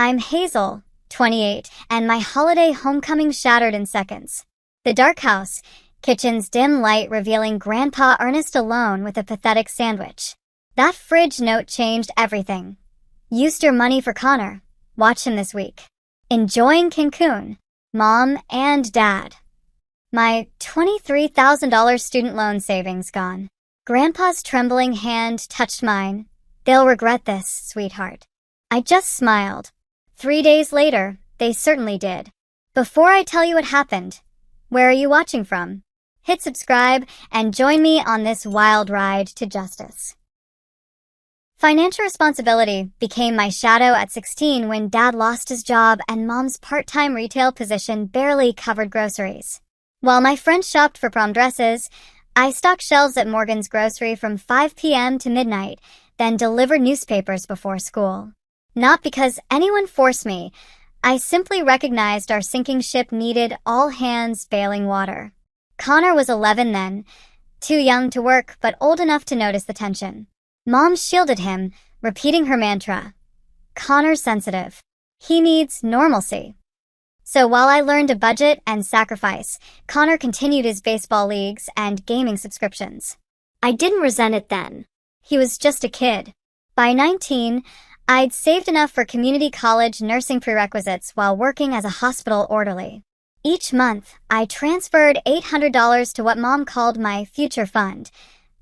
I'm Hazel, 28, and my holiday homecoming shattered in seconds. The dark house, kitchen's dim light revealing Grandpa Ernest alone with a pathetic sandwich. That fridge note changed everything. Used your money for Connor. Watch him this week. Enjoying Cancun. Mom and Dad. My $23,000 student loan savings gone. Grandpa's trembling hand touched mine. They'll regret this, sweetheart. I just smiled. 3 days later, they certainly did. Before I tell you what happened, where are you watching from? Hit subscribe and join me on this wild ride to justice. Financial responsibility became my shadow at 16 when Dad lost his job and Mom's part-time retail position barely covered groceries. While my friends shopped for prom dresses, I stocked shelves at Morgan's Grocery from 5 p.m. to midnight, then delivered newspapers before school. Not because anyone forced me, I simply recognized our sinking ship needed all hands bailing water. Connor was 11 then, too young to work but old enough to notice the tension. Mom shielded him, repeating her mantra. Connor's sensitive. He needs normalcy. So while I learned to budget and sacrifice, Connor continued his baseball leagues and gaming subscriptions. I didn't resent it then. He was just a kid. By 19, I'd saved enough for community college nursing prerequisites while working as a hospital orderly. Each month, I transferred $800 to what Mom called my future fund,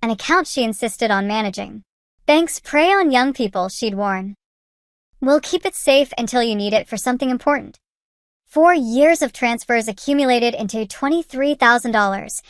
an account she insisted on managing. Banks prey on young people, she'd warn. We'll keep it safe until you need it for something important. 4 years of transfers accumulated into $23,000,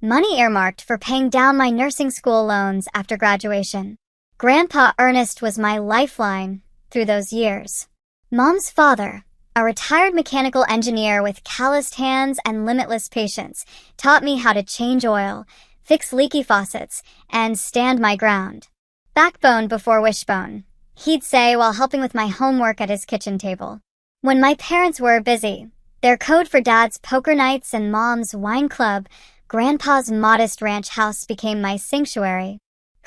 money earmarked for paying down my nursing school loans after graduation. Grandpa Ernest was my lifeline through those years. Mom's father, a retired mechanical engineer with calloused hands and limitless patience, taught me how to change oil, fix leaky faucets, and stand my ground. Backbone before wishbone, he'd say while helping with my homework at his kitchen table. When my parents were busy, their code for Dad's poker nights and Mom's wine club, Grandpa's modest ranch house became my sanctuary.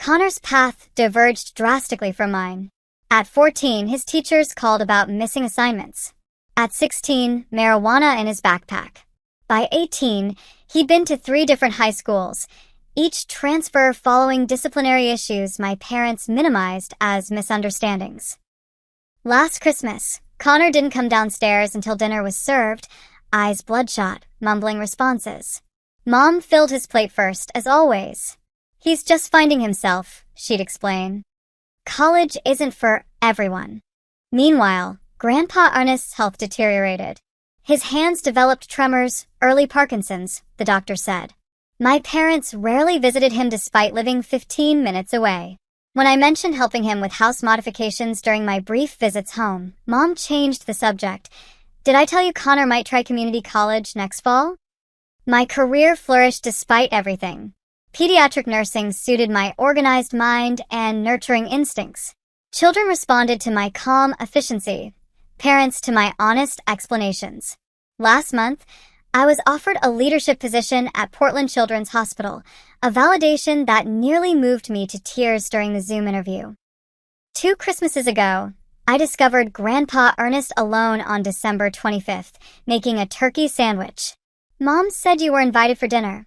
Connor's path diverged drastically from mine. At 14, his teachers called about missing assignments. At 16, marijuana in his backpack. By 18, he'd been to 3 different high schools, each transfer following disciplinary issues my parents minimized as misunderstandings. Last Christmas, Connor didn't come downstairs until dinner was served, eyes bloodshot, mumbling responses. Mom filled his plate first, as always. He's just finding himself, she'd explain. College isn't for everyone. Meanwhile, Grandpa Ernest's health deteriorated. His hands developed tremors, early Parkinson's, the doctor said. My parents rarely visited him despite living 15 minutes away. When I mentioned helping him with house modifications during my brief visits home, Mom changed the subject. Did I tell you Connor might try community college next fall? My career flourished despite everything. Pediatric nursing suited my organized mind and nurturing instincts. Children responded to my calm efficiency, parents to my honest explanations. Last month, I was offered a leadership position at Portland Children's Hospital, a validation that nearly moved me to tears during the Zoom interview. 2 Christmases ago, I discovered Grandpa Ernest alone on December 25th, making a turkey sandwich. Mom said you were invited for dinner.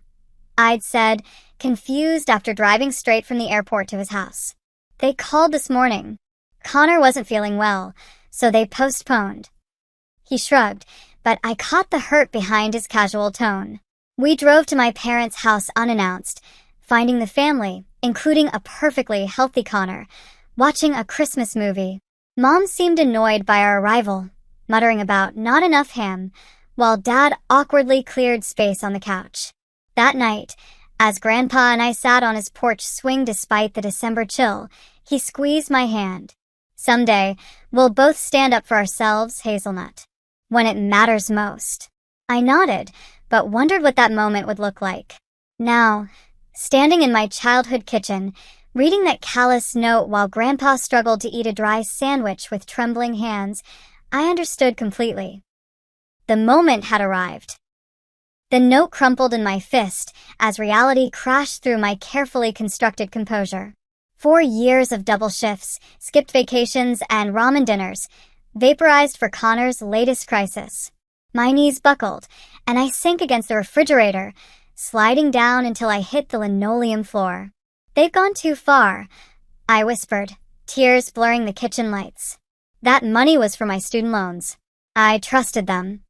I'd said, confused after driving straight from the airport to his house. They called this morning. Connor wasn't feeling well, so they postponed. He shrugged, but I caught the hurt behind his casual tone. We drove to my parents' house unannounced, finding the family, including a perfectly healthy Connor, watching a Christmas movie. Mom seemed annoyed by our arrival, muttering about not enough ham, while Dad awkwardly cleared space on the couch. That night, as Grandpa and I sat on his porch swing despite the December chill, he squeezed my hand. Someday, we'll both stand up for ourselves, Hazelnut. When it matters most. I nodded, but wondered what that moment would look like. Now, standing in my childhood kitchen, reading that callous note while Grandpa struggled to eat a dry sandwich with trembling hands, I understood completely. The moment had arrived. The note crumpled in my fist as reality crashed through my carefully constructed composure. 4 years of double shifts, skipped vacations, and ramen dinners. vaporized for Connor's latest crisis. My knees buckled, and I sank against the refrigerator, sliding down until I hit the linoleum floor. "They've gone too far," I whispered, tears blurring the kitchen lights. That money was for my student loans. I trusted them.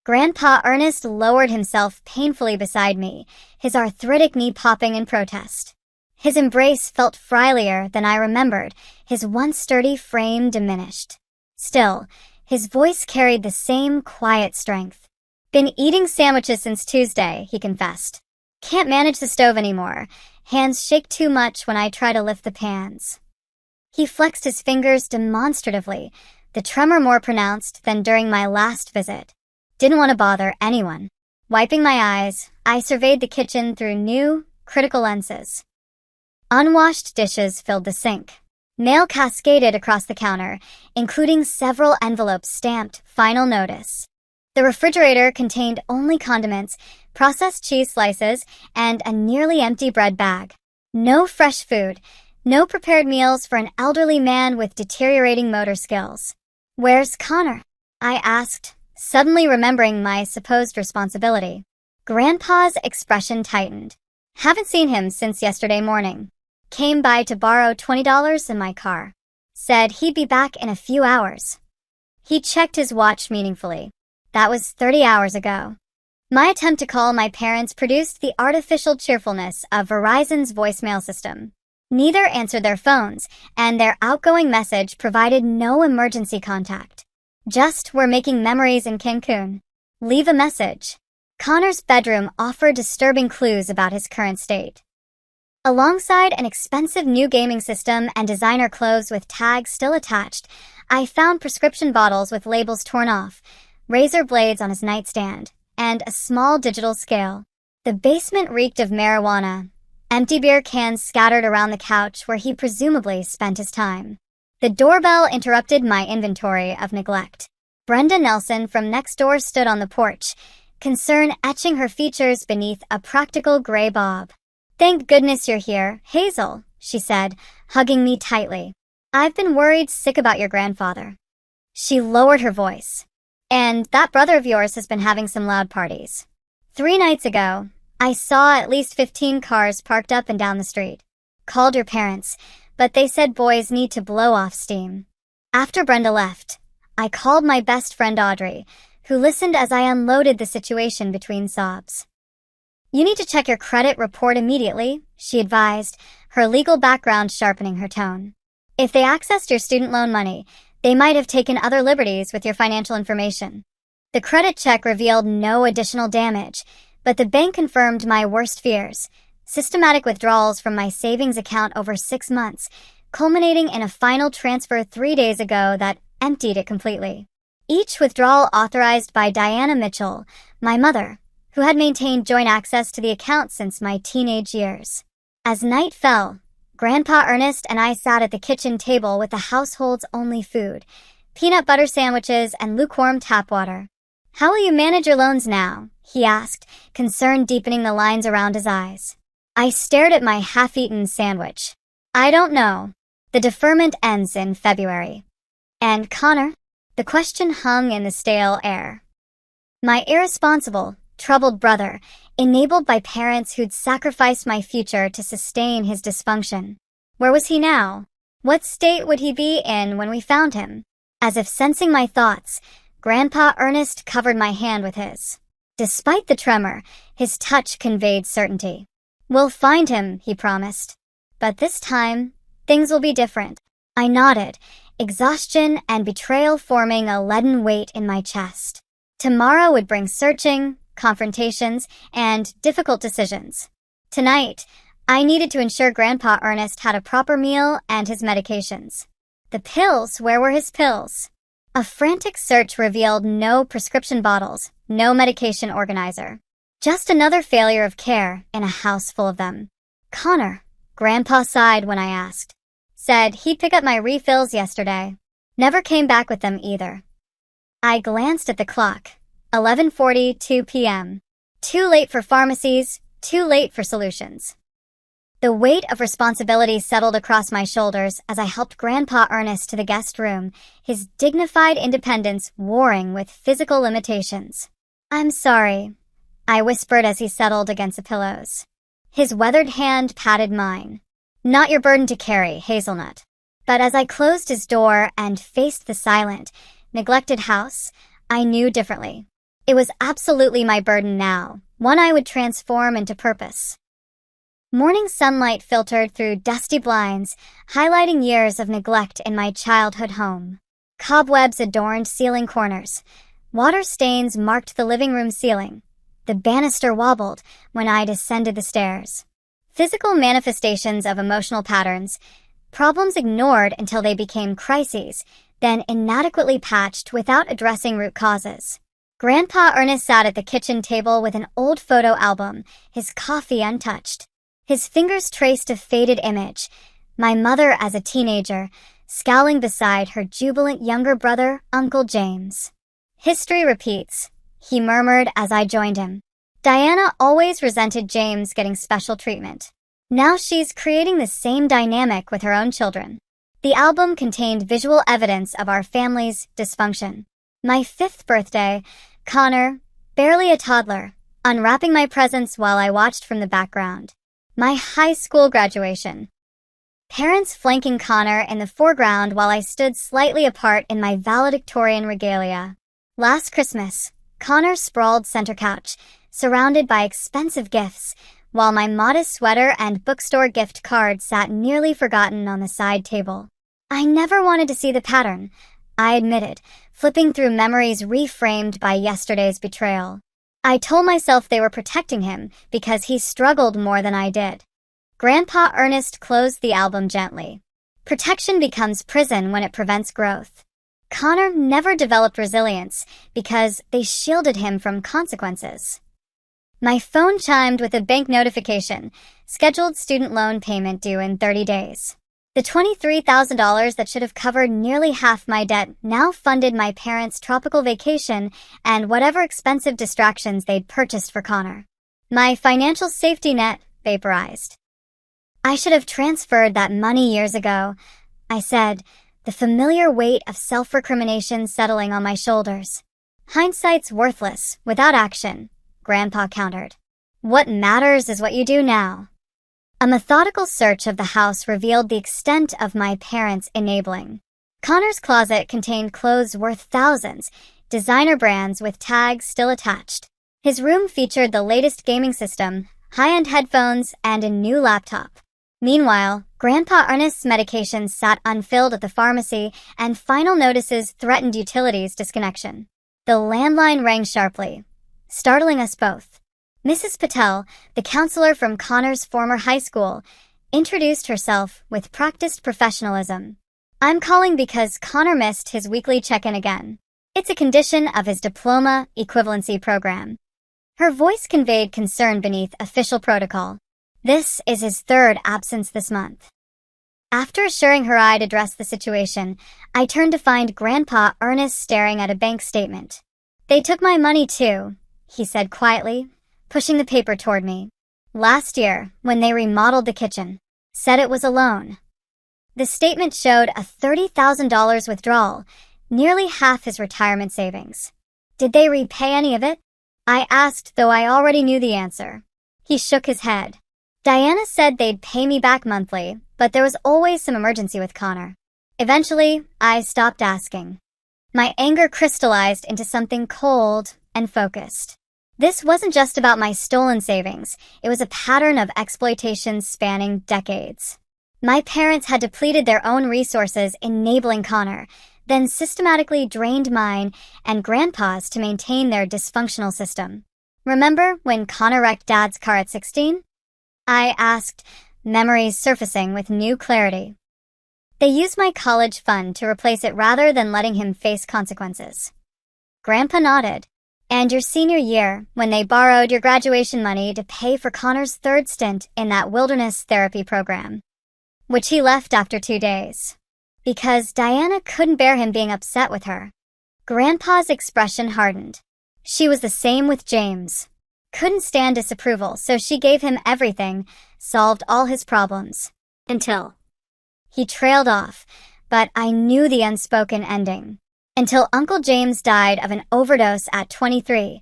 Grandpa Ernest lowered himself painfully beside me, his arthritic knee popping in protest. His embrace felt frilier than I remembered, his once sturdy frame diminished. Still, his voice carried the same quiet strength. "Been eating sandwiches since Tuesday," he confessed. "Can't manage the stove anymore. Hands shake too much when I try to lift the pans." He flexed his fingers demonstratively, the tremor more pronounced than during my last visit. Didn't want to bother anyone. Wiping my eyes, I surveyed the kitchen through new, critical lenses. Unwashed dishes filled the sink. Mail cascaded across the counter, including several envelopes stamped "Final Notice." The refrigerator contained only condiments, processed cheese slices, and a nearly empty bread bag. No fresh food, no prepared meals for an elderly man with deteriorating motor skills. "Where's Connor?" I asked, suddenly remembering my supposed responsibility. Grandpa's expression tightened. "Haven't seen him since yesterday morning. Came by to borrow $20 in my car. Said he'd be back in a few hours." He checked his watch meaningfully. That was 30 hours ago. My attempt to call my parents produced the artificial cheerfulness of Verizon's voicemail system. Neither answered their phones, and their outgoing message provided no emergency contact. Just, "We're making memories in Cancun. Leave a message." Connor's bedroom offered disturbing clues about his current state. Alongside an expensive new gaming system and designer clothes with tags still attached, I found prescription bottles with labels torn off, razor blades on his nightstand, and a small digital scale. The basement reeked of marijuana, empty beer cans scattered around the couch where he presumably spent his time. The doorbell interrupted my inventory of neglect. Brenda Nelson from next door stood on the porch, concern etching her features beneath a practical gray bob. "Thank goodness you're here, Hazel," she said, hugging me tightly. "I've been worried sick about your grandfather." She lowered her voice. "And that brother of yours has been having some loud parties. 3 nights ago, I saw at least 15 cars parked up and down the street. Called your parents, but they said boys need to blow off steam." After Brenda left, I called my best friend Audrey, who listened as I unloaded the situation between sobs. "You need to check your credit report immediately," she advised, her legal background sharpening her tone. "If they accessed your student loan money, they might have taken other liberties with your financial information." The credit check revealed no additional damage, but the bank confirmed my worst fears: systematic withdrawals from my savings account over 6 months, culminating in a final transfer 3 days ago that emptied it completely. Each withdrawal authorized by Diana Mitchell, my mother, who had maintained joint access to the account since my teenage years. As night fell, Grandpa Ernest and I sat at the kitchen table with the household's only food, peanut butter sandwiches and lukewarm tap water. "How will you manage your loans now?" he asked, concern deepening the lines around his eyes. I stared at my half-eaten sandwich. "I don't know. The deferment ends in February." "And Connor?" The question hung in the stale air. My irresponsible, troubled brother, enabled by parents who'd sacrificed my future to sustain his dysfunction. Where was he now? What state would he be in when we found him? As if sensing my thoughts, Grandpa Ernest covered my hand with his. Despite the tremor, his touch conveyed certainty. "We'll find him," he promised. "But this time, things will be different." I nodded, exhaustion and betrayal forming a leaden weight in my chest. Tomorrow would bring searching, confrontations, and difficult decisions. Tonight, I needed to ensure Grandpa Ernest had a proper meal and his medications. The pills, where were his pills? A frantic search revealed no prescription bottles, no medication organizer. Just another failure of care in a house full of them. "Connor," Grandpa sighed when I asked. "Said he'd pick up my refills yesterday. Never came back with them either." I glanced at the clock. 11:42 p.m. Too late for pharmacies, too late for solutions. The weight of responsibility settled across my shoulders as I helped Grandpa Ernest to the guest room, his dignified independence warring with physical limitations. "I'm sorry," I whispered as he settled against the pillows. His weathered hand patted mine. "Not your burden to carry, Hazelnut." But as I closed his door and faced the silent, neglected house, I knew differently. It was absolutely my burden now, one I would transform into purpose. Morning sunlight filtered through dusty blinds, highlighting years of neglect in my childhood home. Cobwebs adorned ceiling corners. Water stains marked the living room ceiling. The banister wobbled when I descended the stairs. Physical manifestations of emotional patterns, problems ignored until they became crises, then inadequately patched without addressing root causes. Grandpa Ernest sat at the kitchen table with an old photo album, his coffee untouched. His fingers traced a faded image, my mother as a teenager, scowling beside her jubilant younger brother, Uncle James. "History repeats," he murmured as I joined him. "Diana always resented James getting special treatment. Now she's creating the same dynamic with her own children." The album contained visual evidence of our family's dysfunction. My 5th birthday, Connor, barely a toddler, unwrapping my presents while I watched from the background. My high school graduation. Parents flanking Connor in the foreground while I stood slightly apart in my valedictorian regalia. Last Christmas, Connor sprawled center couch, surrounded by expensive gifts, while my modest sweater and bookstore gift card sat nearly forgotten on the side table. I never wanted to see the pattern, I admitted, flipping through memories reframed by yesterday's betrayal. I told myself they were protecting him because he struggled more than I did. Grandpa Ernest closed the album gently. Protection becomes prison when it prevents growth. Connor never developed resilience because they shielded him from consequences. My phone chimed with a bank notification, scheduled student loan payment due in 30 days. The $23,000 that should have covered nearly half my debt now funded my parents' tropical vacation and whatever expensive distractions they'd purchased for Connor. My financial safety net vaporized. "I should have transferred that money years ago," I said, the familiar weight of self-recrimination settling on my shoulders. "Hindsight's worthless without action," Grandpa countered. "What matters is what you do now." A methodical search of the house revealed the extent of my parents' enabling. Connor's closet contained clothes worth thousands, designer brands with tags still attached. His room featured the latest gaming system, high-end headphones, and a new laptop. Meanwhile, Grandpa Ernest's medications sat unfilled at the pharmacy, and final notices threatened utilities disconnection. The landline rang sharply, startling us both. Mrs. Patel, the counselor from Connor's former high school, introduced herself with practiced professionalism. "I'm calling because Connor missed his weekly check-in again. It's a condition of his diploma equivalency program." Her voice conveyed concern beneath official protocol. "This is his 3rd absence this month." After assuring her I'd address the situation, I turned to find Grandpa Ernest staring at a bank statement. "They took my money too," he said quietly, pushing the paper toward me. "Last year, when they remodeled the kitchen. Said it was a loan." The statement showed a $30,000 withdrawal, nearly half his retirement savings. "Did they repay any of it?" I asked, though I already knew the answer. He shook his head. "Diana said they'd pay me back monthly, but there was always some emergency with Connor. Eventually, I stopped asking." My anger crystallized into something cold and focused. This wasn't just about my stolen savings. It was a pattern of exploitation spanning decades. My parents had depleted their own resources enabling Connor, then systematically drained mine and Grandpa's to maintain their dysfunctional system. "Remember when Connor wrecked Dad's car at 16? I asked, memories surfacing with new clarity. "They used my college fund to replace it rather than letting him face consequences." Grandpa nodded. "And your senior year, when they borrowed your graduation money to pay for Connor's 3rd stint in that wilderness therapy program, which he left after 2 days. Because Diana couldn't bear him being upset with her." Grandpa's expression hardened. "She was the same with James. Couldn't stand disapproval, so she gave him everything, solved all his problems. Until he trailed off, but I knew the unspoken ending. Until Uncle James died of an overdose at 23,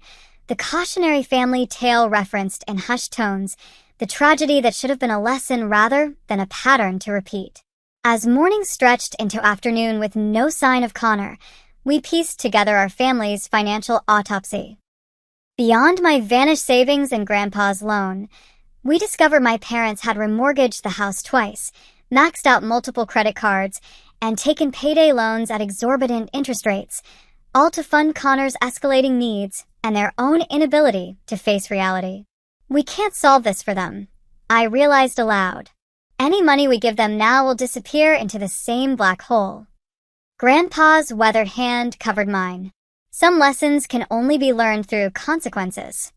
the cautionary family tale referenced in hushed tones the tragedy that should have been a lesson rather than a pattern to repeat. As morning stretched into afternoon with no sign of Connor, we pieced together our family's financial autopsy. Beyond my vanished savings and Grandpa's loan, we discovered my parents had remortgaged the house twice, maxed out multiple credit cards, and taken payday loans at exorbitant interest rates, all to fund Connor's escalating needs and their own inability to face reality. We can't solve this for them, I realized aloud. Any money we give them now will disappear into the same black hole. Grandpa's weathered hand covered mine. Some lessons can only be learned through consequences.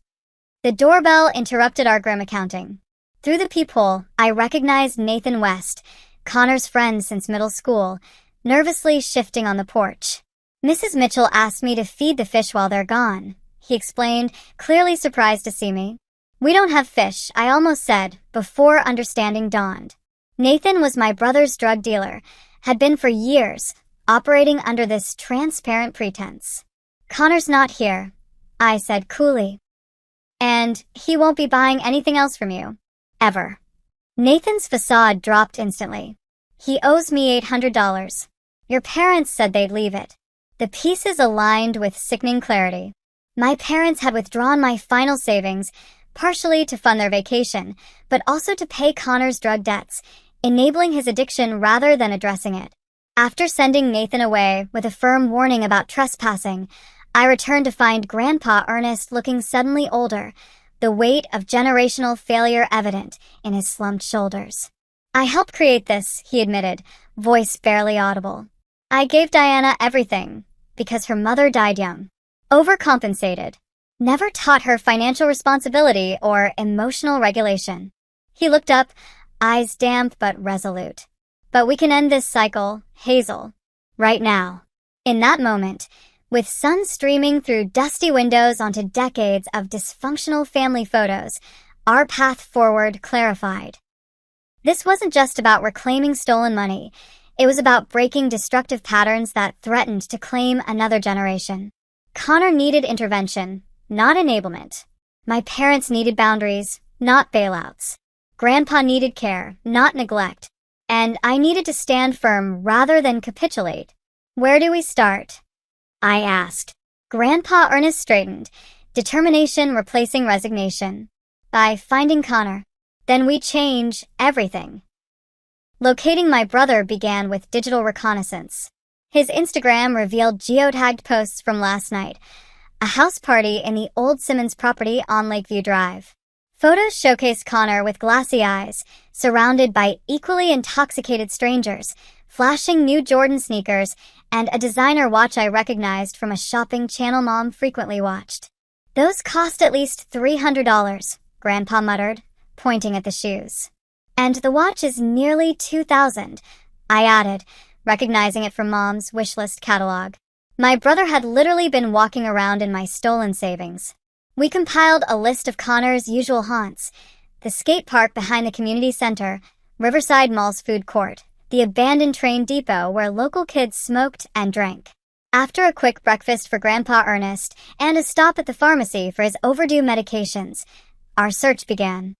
The doorbell interrupted our grim accounting. Through the peephole, I recognized Nathan West, Connor's friend since middle school, nervously shifting on the porch. Mrs. Mitchell asked me to feed the fish while they're gone, he explained, clearly surprised to see me. We don't have fish, I almost said, before understanding dawned. Nathan was my brother's drug dealer, had been for years, operating under this transparent pretense. Connor's not here, I said coolly. And he won't be buying anything else from you. Ever. Nathan's facade dropped instantly. He owes me $800. Your parents said they'd leave it. The pieces aligned with sickening clarity. My parents had withdrawn my final savings, partially to fund their vacation, but also to pay Connor's drug debts, enabling his addiction rather than addressing it. After sending Nathan away with a firm warning about trespassing, I returned to find Grandpa Ernest looking suddenly older, the weight of generational failure evident in his slumped shoulders. I helped create this, he admitted, voice barely audible. I gave Diana everything, because her mother died young. Overcompensated. Never taught her financial responsibility or emotional regulation. He looked up, eyes damp but resolute. But we can end this cycle, Hazel. Right now. In that moment, with sun streaming through dusty windows onto decades of dysfunctional family photos, our path forward clarified. This wasn't just about reclaiming stolen money. It was about breaking destructive patterns that threatened to claim another generation. Connor needed intervention, not enablement. My parents needed boundaries, not bailouts. Grandpa needed care, not neglect. And I needed to stand firm rather than capitulate. Where do we start? I asked. Grandpa Ernest straightened, determination replacing resignation. By finding Connor. Then we change everything. Locating my brother began with digital reconnaissance. His Instagram revealed geotagged posts from last night, a house party in the old Simmons property on Lakeview Drive. Photos showcased Connor with glassy eyes, surrounded by equally intoxicated strangers, flashing new Jordan sneakers, and a designer watch I recognized from a shopping channel Mom frequently watched. Those cost at least $300, Grandpa muttered, pointing at the shoes. And the watch is nearly $2,000, I added, recognizing it from Mom's wish list catalog. My brother had literally been walking around in my stolen savings. We compiled a list of Connor's usual haunts: the skate park behind the community center, Riverside Mall's food court, the abandoned train depot where local kids smoked and drank. After a quick breakfast for Grandpa Ernest and a stop at the pharmacy for his overdue medications, our search began.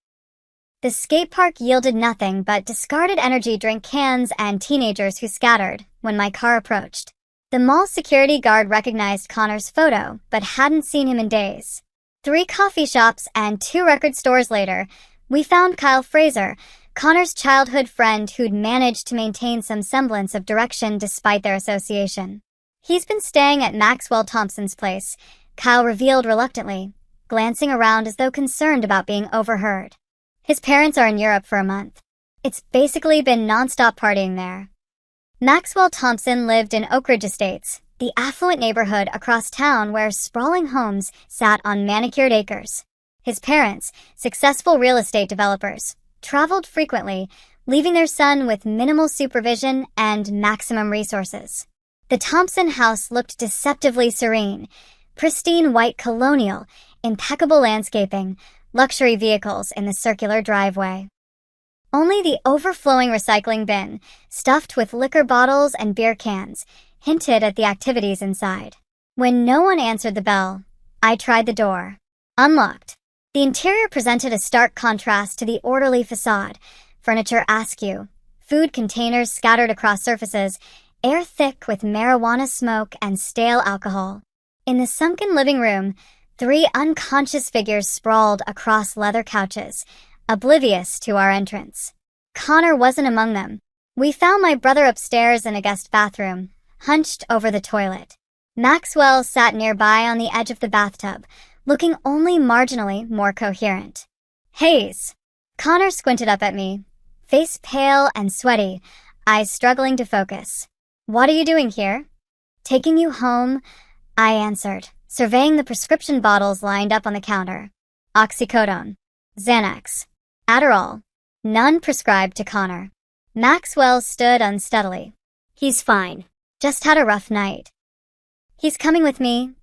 The skate park yielded nothing but discarded energy drink cans and teenagers who scattered when my car approached. The mall security guard recognized Connor's photo, but hadn't seen him in days. 3 coffee shops and 2 record stores later, we found Kyle Fraser, Connor's childhood friend who'd managed to maintain some semblance of direction despite their association. He's been staying at Maxwell Thompson's place, Kyle revealed reluctantly, glancing around as though concerned about being overheard. His parents are in Europe for a month. It's basically been nonstop partying there. Maxwell Thompson lived in Oak Ridge Estates, the affluent neighborhood across town where sprawling homes sat on manicured acres. His parents, successful real estate developers, traveled frequently, leaving their son with minimal supervision and maximum resources. The Thompson house looked deceptively serene, pristine white colonial, impeccable landscaping, luxury vehicles in the circular driveway. Only the overflowing recycling bin, stuffed with liquor bottles and beer cans, hinted at the activities inside. When no one answered the bell, I tried the door. Unlocked. The interior presented a stark contrast to the orderly facade. Furniture askew, food containers scattered across surfaces, air thick with marijuana smoke and stale alcohol. In the sunken living room, 3 unconscious figures sprawled across leather couches, oblivious to our entrance. Connor wasn't among them. We found my brother upstairs in a guest bathroom, hunched over the toilet. Maxwell sat nearby on the edge of the bathtub, looking only marginally more coherent. Haze. Connor squinted up at me, face pale and sweaty, eyes struggling to focus. What are you doing here? Taking you home, I answered, surveying the prescription bottles lined up on the counter. Oxycodone, Xanax, Adderall, none prescribed to Connor. Maxwell stood unsteadily. He's fine. Just had a rough night. He's coming with me,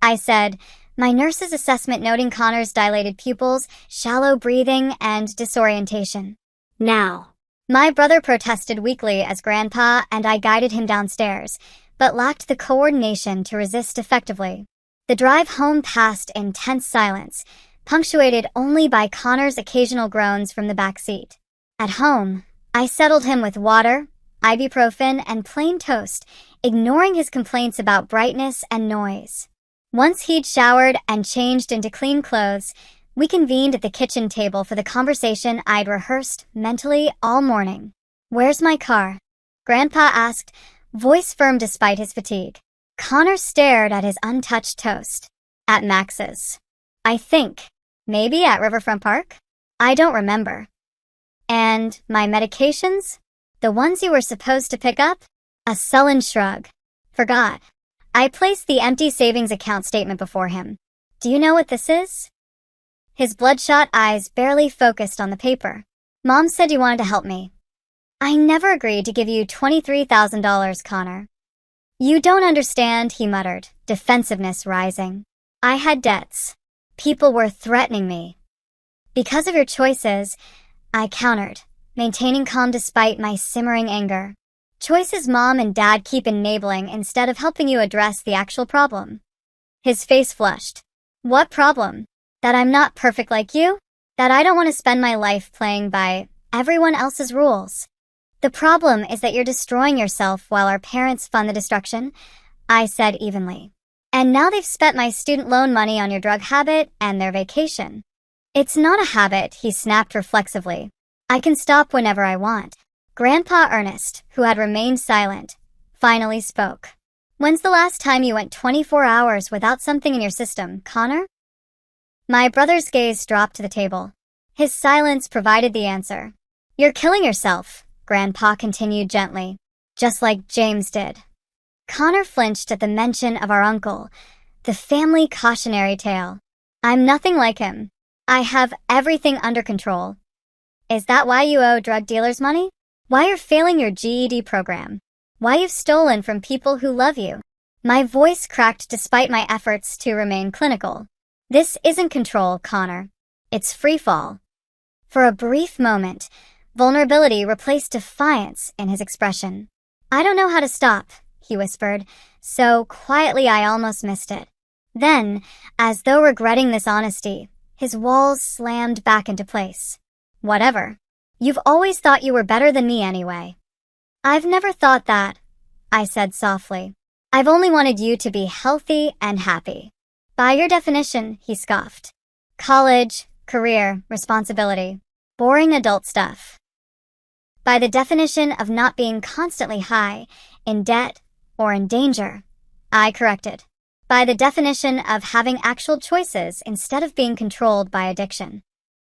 I said, my nurse's assessment noting Connor's dilated pupils, shallow breathing, and disorientation. Now. My brother protested weakly as Grandpa and I guided him downstairs, but lacked the coordination to resist effectively. The drive home passed in tense silence, punctuated only by Connor's occasional groans from the back seat. At home, I settled him with water, ibuprofen, and plain toast, ignoring his complaints about brightness and noise. Once he'd showered and changed into clean clothes, we convened at the kitchen table for the conversation I'd rehearsed mentally all morning. Where's my car? Grandpa asked, voice firm despite his fatigue. Connor stared at his untouched toast. At Max's. I think. Maybe at Riverfront Park? I don't remember. And my medications? The ones you were supposed to pick up? A sullen shrug. Forgot. I placed the empty savings account statement before him. Do you know what this is? His bloodshot eyes barely focused on the paper. Mom said you wanted to help me. I never agreed to give you $23,000, Connor. You don't understand, he muttered, defensiveness rising. I had debts. People were threatening me. Because of your choices, I countered, maintaining calm despite my simmering anger. Choices Mom and Dad keep enabling instead of helping you address the actual problem. His face flushed. What problem? That I'm not perfect like you? That I don't want to spend my life playing by everyone else's rules? The problem is that you're destroying yourself while our parents fund the destruction, I said evenly. And now they've spent my student loan money on your drug habit and their vacation. It's not a habit, he snapped reflexively. I can stop whenever I want. Grandpa Ernest, who had remained silent, finally spoke. When's the last time you went 24 hours without something in your system, Connor? My brother's gaze dropped to the table. His silence provided the answer. You're killing yourself, Grandpa continued gently, just like James did. Connor flinched at the mention of our uncle, the family cautionary tale. I'm nothing like him. I have everything under control. Is that why you owe drug dealers money? Why you're failing your GED program? Why you've stolen from people who love you? My voice cracked despite my efforts to remain clinical. This isn't control, Connor. It's free fall. For a brief moment, vulnerability replaced defiance in his expression. I don't know how to stop, he whispered, so quietly I almost missed it. Then, as though regretting this honesty, his walls slammed back into place. Whatever. You've always thought you were better than me anyway. I've never thought that, I said softly. I've only wanted you to be healthy and happy. By your definition, he scoffed. College, career, responsibility. Boring adult stuff. By the definition of not being constantly high, in debt, or in danger, I corrected. By the definition of having actual choices instead of being controlled by addiction.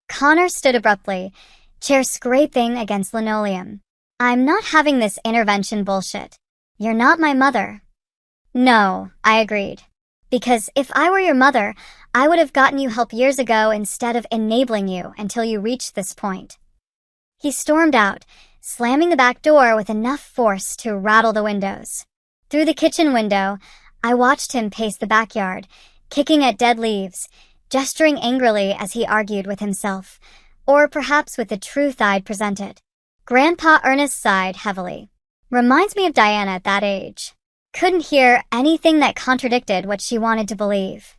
Connor stood abruptly, chair scraping against linoleum. I'm not having this intervention bullshit. You're not my mother. No, I agreed. Because if I were your mother, I would have gotten you help years ago instead of enabling you until you reached this point. He stormed out, slamming the back door with enough force to rattle the windows. Through the kitchen window, I watched him pace the backyard, kicking at dead leaves, gesturing angrily as he argued with himself. or perhaps with the truth I'd presented. Grandpa Ernest sighed heavily. Reminds me of Diana at that age. Couldn't hear anything that contradicted what she wanted to believe.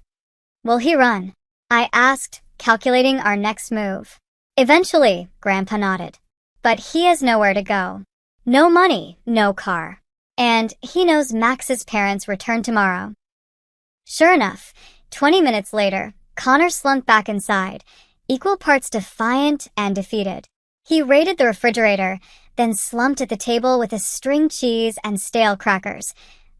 Will he run? I asked, calculating our next move. Eventually, Grandpa nodded. But he has nowhere to go. No money, no car. And he knows Max's parents return tomorrow. Sure enough, 20 minutes later, Connor slumped back inside, equal parts defiant and defeated. He raided the refrigerator, then slumped at the table with a string cheese and stale crackers,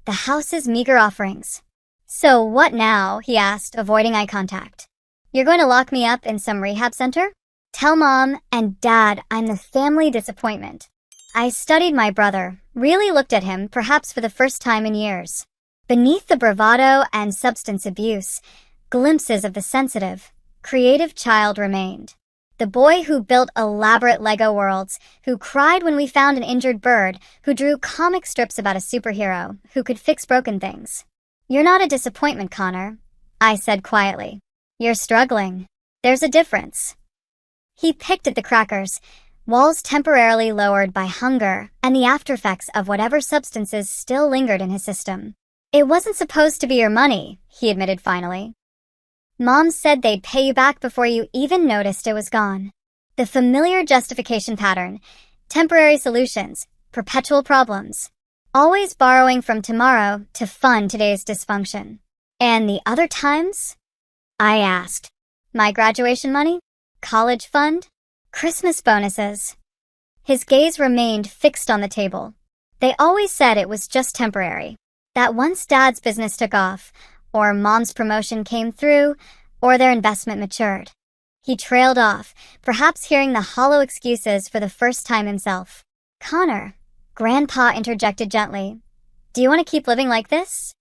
the house's meager offerings. So what now? He asked, avoiding eye contact. You're going to lock me up in some rehab center? Tell Mom and Dad I'm the family disappointment. I studied my brother, really looked at him, perhaps for the first time in years. Beneath the bravado and substance abuse, glimpses of the sensitive, creative child remained. The boy who built elaborate Lego worlds, who cried when we found an injured bird, who drew comic strips about a superhero, who could fix broken things. You're not a disappointment, Connor, I said quietly. You're struggling. There's a difference. He picked at the crackers, walls temporarily lowered by hunger and the aftereffects of whatever substances still lingered in his system. It wasn't supposed to be your money, he admitted finally. Mom said they'd pay you back before you even noticed it was gone. The familiar justification pattern, temporary solutions, perpetual problems. Always borrowing from tomorrow to fund today's dysfunction. And the other times? I asked. My graduation money? College fund? Christmas bonuses? His gaze remained fixed on the table. They always said it was just temporary. That once Dad's business took off, or Mom's promotion came through, or their investment matured. He trailed off, perhaps hearing the hollow excuses for the first time himself. Connor, Grandpa interjected gently. Do you want to keep living like this?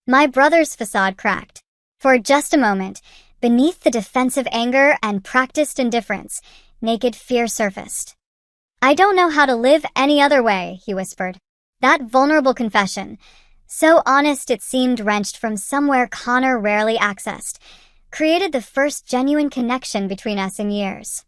My brother's facade cracked. For just a moment, beneath the defensive anger and practiced indifference, naked fear surfaced. I don't know how to live any other way, he whispered. That vulnerable confession, so honest it seemed wrenched from somewhere Connor rarely accessed, created the first genuine connection between us in years.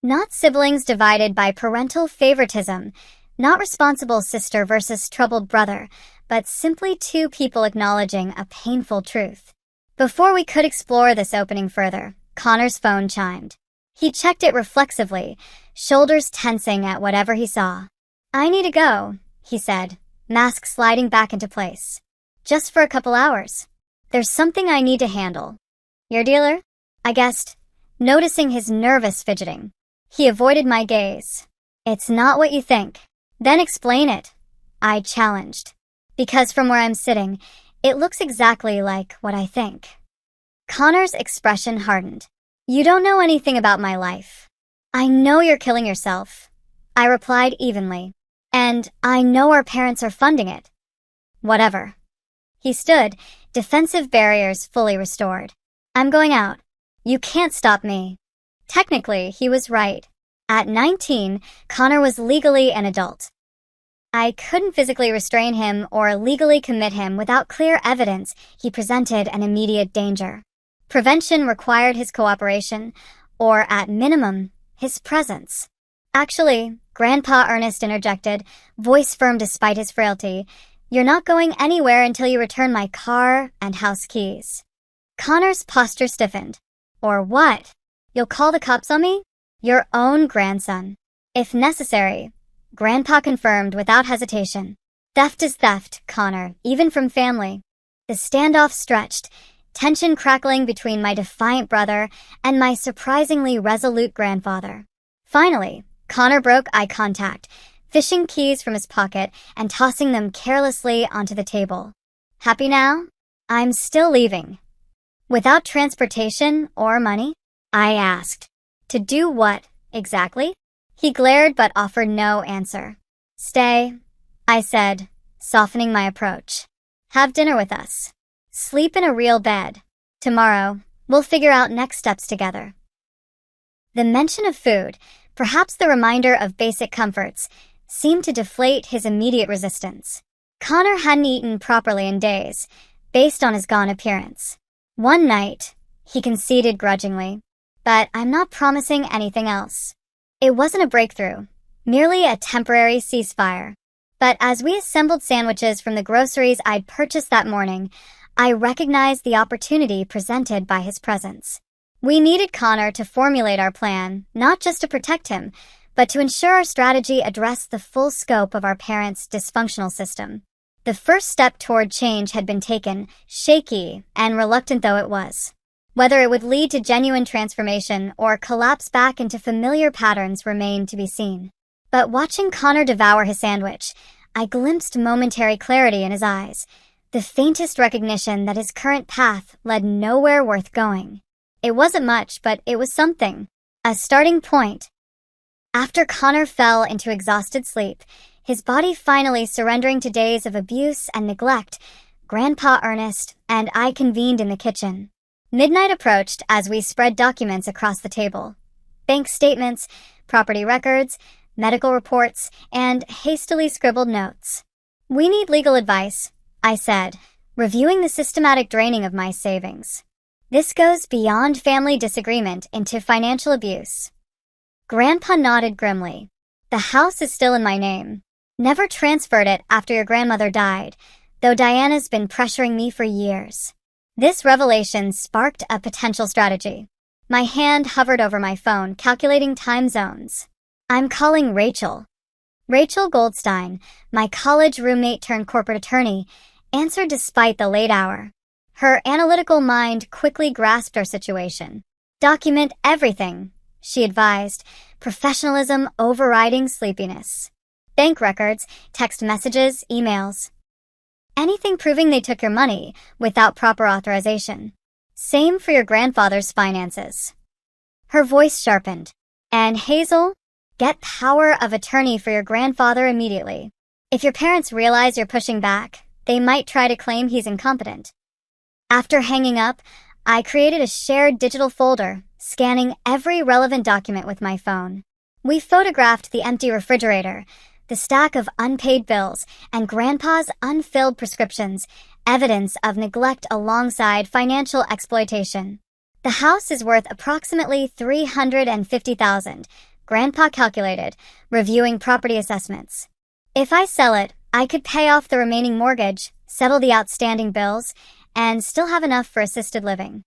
Not siblings divided by parental favoritism, not responsible sister versus troubled brother, but simply two people acknowledging a painful truth. Before we could explore this opening further, Connor's phone chimed. He checked it reflexively, shoulders tensing at whatever he saw. I need to go, he said, mask sliding back into place. Just for a couple hours. There's something I need to handle. Your dealer? I guessed, noticing his nervous fidgeting. He avoided my gaze. It's not what you think. Then explain it, I challenged. Because from where I'm sitting, it looks exactly like what I think. Connor's expression hardened. You don't know anything about my life. I know you're killing yourself, I replied evenly. And I know our parents are funding it. Whatever. He stood, defensive barriers fully restored. I'm going out. You can't stop me. Technically, he was right. At 19, Connor was legally an adult. I couldn't physically restrain him or legally commit him without clear evidence he presented an immediate danger. Prevention required his cooperation, or at minimum, his presence. Actually, Grandpa Ernest interjected, voice firm despite his frailty, you're not going anywhere until you return my car and house keys. Connor's posture stiffened. Or what? You'll call the cops on me? Your own grandson. If necessary, Grandpa confirmed without hesitation. Theft is theft, Connor, even from family. The standoff stretched, tension crackling between my defiant brother and my surprisingly resolute grandfather. Finally, Connor broke eye contact, fishing keys from his pocket and tossing them carelessly onto the table. Happy now? I'm still leaving. Without transportation or money? I asked. To do what, exactly? He glared but offered no answer. Stay, I said, softening my approach. Have dinner with us. Sleep in a real bed. Tomorrow, we'll figure out next steps together. The mention of food, perhaps the reminder of basic comforts, seemed to deflate his immediate resistance. Connor hadn't eaten properly in days, based on his gone appearance. One night, he conceded grudgingly. but I'm not promising anything else. It wasn't a breakthrough, merely a temporary ceasefire. But as we assembled sandwiches from the groceries I'd purchased that morning, I recognized the opportunity presented by his presence. We needed Connor to formulate our plan, not just to protect him, but to ensure our strategy addressed the full scope of our parents' dysfunctional system. The first step toward change had been taken, shaky and reluctant though it was. Whether it would lead to genuine transformation or collapse back into familiar patterns remained to be seen. But watching Connor devour his sandwich, I glimpsed momentary clarity in his eyes, the faintest recognition that his current path led nowhere worth going. It wasn't much, but it was something. A starting point. After Connor fell into exhausted sleep, his body finally surrendering to days of abuse and neglect, Grandpa Ernest and I convened in the kitchen. Midnight approached as we spread documents across the table. Bank statements, property records, medical reports, and hastily scribbled notes. "We need legal advice," I said, reviewing the systematic draining of my savings. "This goes beyond family disagreement into financial abuse." Grandpa nodded grimly. "The house is still in my name. Never transferred it after your grandmother died, though Diana's been pressuring me for years." This revelation sparked a potential strategy. My hand hovered over my phone, calculating time zones. "I'm calling Rachel." Rachel Goldstein, my college roommate turned corporate attorney, answered despite the late hour. Her analytical mind quickly grasped our situation. "Document everything," she advised, professionalism overriding sleepiness. "Bank records, text messages, emails. Anything proving they took your money without proper authorization. Same for your grandfather's finances." Her voice sharpened. "And Hazel, get power of attorney for your grandfather immediately. If your parents realize you're pushing back, they might try to claim he's incompetent." After hanging up, I created a shared digital folder, scanning every relevant document with my phone. We photographed the empty refrigerator, the stack of unpaid bills, and Grandpa's unfilled prescriptions, evidence of neglect alongside financial exploitation. "The house is worth approximately $350,000, Grandpa calculated, reviewing property assessments. "If I sell it, I could pay off the remaining mortgage, settle the outstanding bills, and still have enough for assisted living."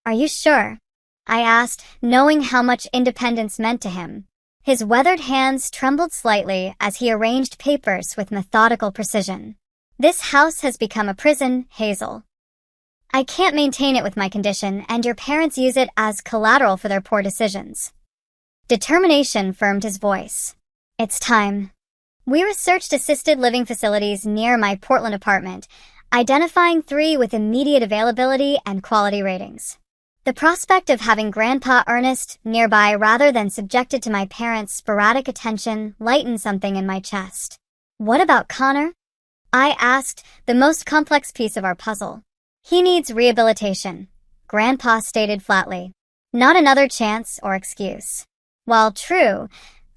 "Are you sure?" I asked, knowing how much independence meant to him. His weathered hands trembled slightly as he arranged papers with methodical precision. "This house has become a prison, Hazel. I can't maintain it with my condition, and your parents use it as collateral for their poor decisions." Determination firmed his voice. "It's time." We researched assisted living facilities near my Portland apartment, identifying 3 with immediate availability and quality ratings. The prospect of having Grandpa Ernest nearby rather than subjected to my parents' sporadic attention lightened something in my chest. "What about Connor?" I asked, the most complex piece of our puzzle. "He needs rehabilitation," Grandpa stated flatly. "Not another chance or excuse." While true,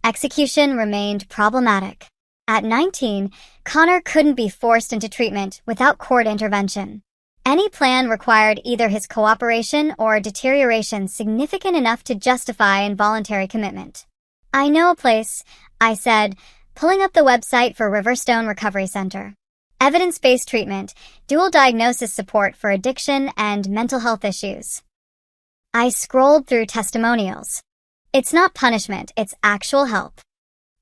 execution remained problematic. At 19, Connor couldn't be forced into treatment without court intervention. Any plan required either his cooperation or deterioration significant enough to justify involuntary commitment. "I know a place," I said, pulling up the website for Riverstone Recovery Center. Evidence-based treatment, dual diagnosis support for addiction and mental health issues. I scrolled through testimonials. "It's not punishment, it's actual help."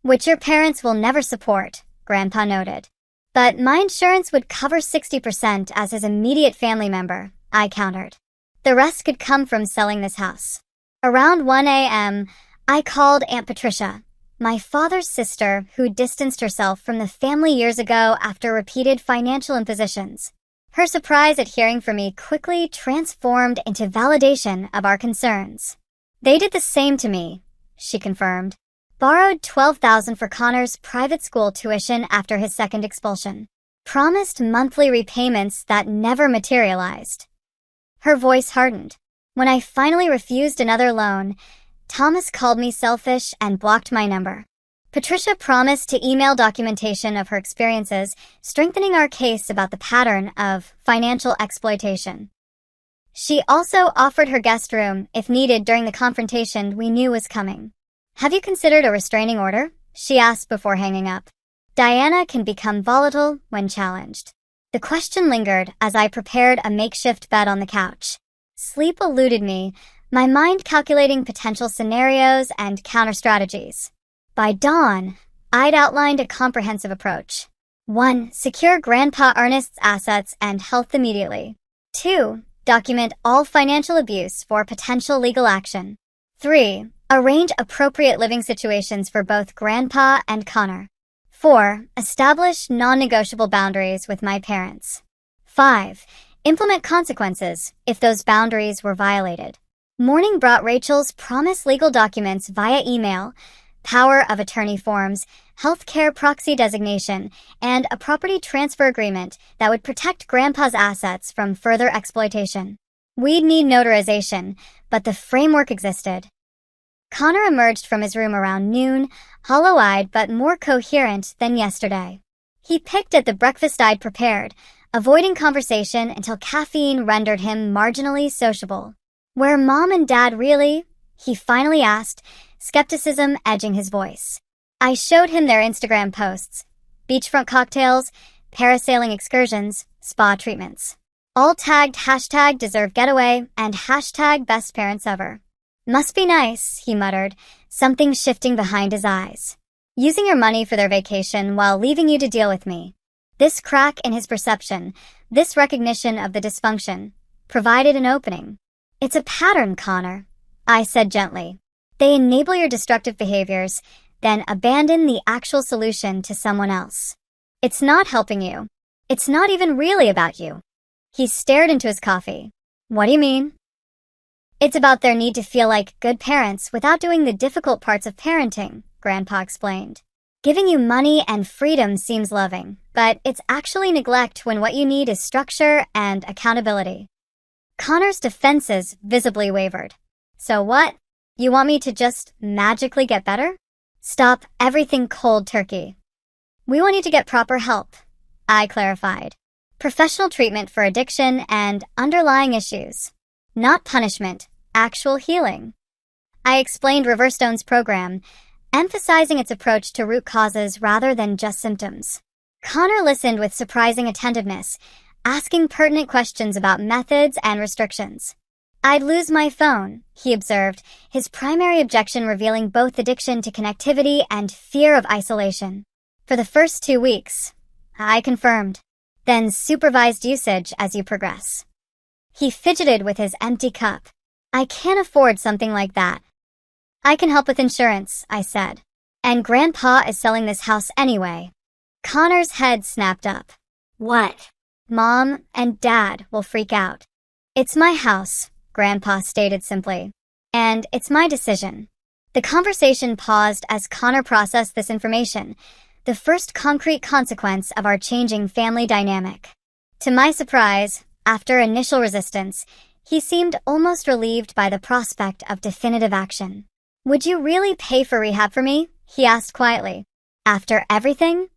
"Which your parents will never support," Grandpa noted. "But my insurance would cover 60% as his immediate family member," I countered. "The rest could come from selling this house." Around 1 a.m., I called Aunt Patricia, my father's sister who distanced herself from the family years ago after repeated financial impositions. Her surprise at hearing from me quickly transformed into validation of our concerns. "They did the same to me," she confirmed. "Borrowed $12,000 for Connor's private school tuition after his second expulsion. Promised monthly repayments that never materialized." Her voice hardened. "When I finally refused another loan, Thomas called me selfish and blocked my number. Patricia promised to email documentation of her experiences, strengthening our case about the pattern of financial exploitation." She also offered her guest room if needed during the confrontation we knew was coming. "Have you considered a restraining order?" she asked before hanging up. Diana can become volatile when challenged. The question lingered as I prepared a makeshift bed on the couch. Sleep eluded me, my mind calculating potential scenarios and counter-strategies. By dawn, I'd outlined a comprehensive approach. 1. Secure Grandpa Ernest's assets and health immediately. 2. Document all financial abuse for potential legal action. 3. Arrange appropriate living situations for both Grandpa and Connor. 4. Establish non-negotiable boundaries with my parents. 5. Implement consequences if those boundaries were violated. Morning brought Rachel's promised legal documents via email, power of attorney forms, healthcare proxy designation, and a property transfer agreement that would protect Grandpa's assets from further exploitation. We'd need notarization, but the framework existed. Connor emerged from his room around noon, hollow-eyed but more coherent than yesterday. He picked at the breakfast I'd prepared, avoiding conversation until caffeine rendered him marginally sociable. "Where Mom and Dad really?" he finally asked, skepticism edging his voice. I showed him their Instagram posts: beachfront cocktails, parasailing excursions, spa treatments. All tagged #deservegetaway and #bestparentsever. "Must be nice," he muttered, something shifting behind his eyes. "Using your money for their vacation while leaving you to deal with me." This crack in his perception, this recognition of the dysfunction, provided an opening. "It's a pattern, Connor," I said gently. "They enable your destructive behaviors, then abandon the actual solution to someone else. It's not helping you. It's not even really about you." He stared into his coffee. "What do you mean?" "It's about their need to feel like good parents without doing the difficult parts of parenting," Grandpa explained. "Giving you money and freedom seems loving, but it's actually neglect when what you need is structure and accountability." Connor's defenses visibly wavered. "So what? You want me to just magically get better?" "Stop everything cold turkey." "We want you to get proper help," I clarified. "Professional treatment for addiction and underlying issues. Not punishment, actual healing." I explained Riverstone's program, emphasizing its approach to root causes rather than just symptoms. Connor listened with surprising attentiveness, asking pertinent questions about methods and restrictions. "I'd lose my phone," he observed, his primary objection revealing both addiction to connectivity and fear of isolation. "For the first 2 weeks," I confirmed. "Then supervised usage as you progress." He fidgeted with his empty cup. "I can't afford something like that." "I can help with insurance," I said. "And Grandpa is selling this house anyway." Connor's head snapped up. "What?" "Mom and Dad will freak out." "It's my house," Grandpa stated simply. "And it's my decision." The conversation paused as Connor processed this information, the first concrete consequence of our changing family dynamic. To my surprise, after initial resistance, he seemed almost relieved by the prospect of definitive action. "Would you really pay for rehab for me?" he asked quietly. "After everything?"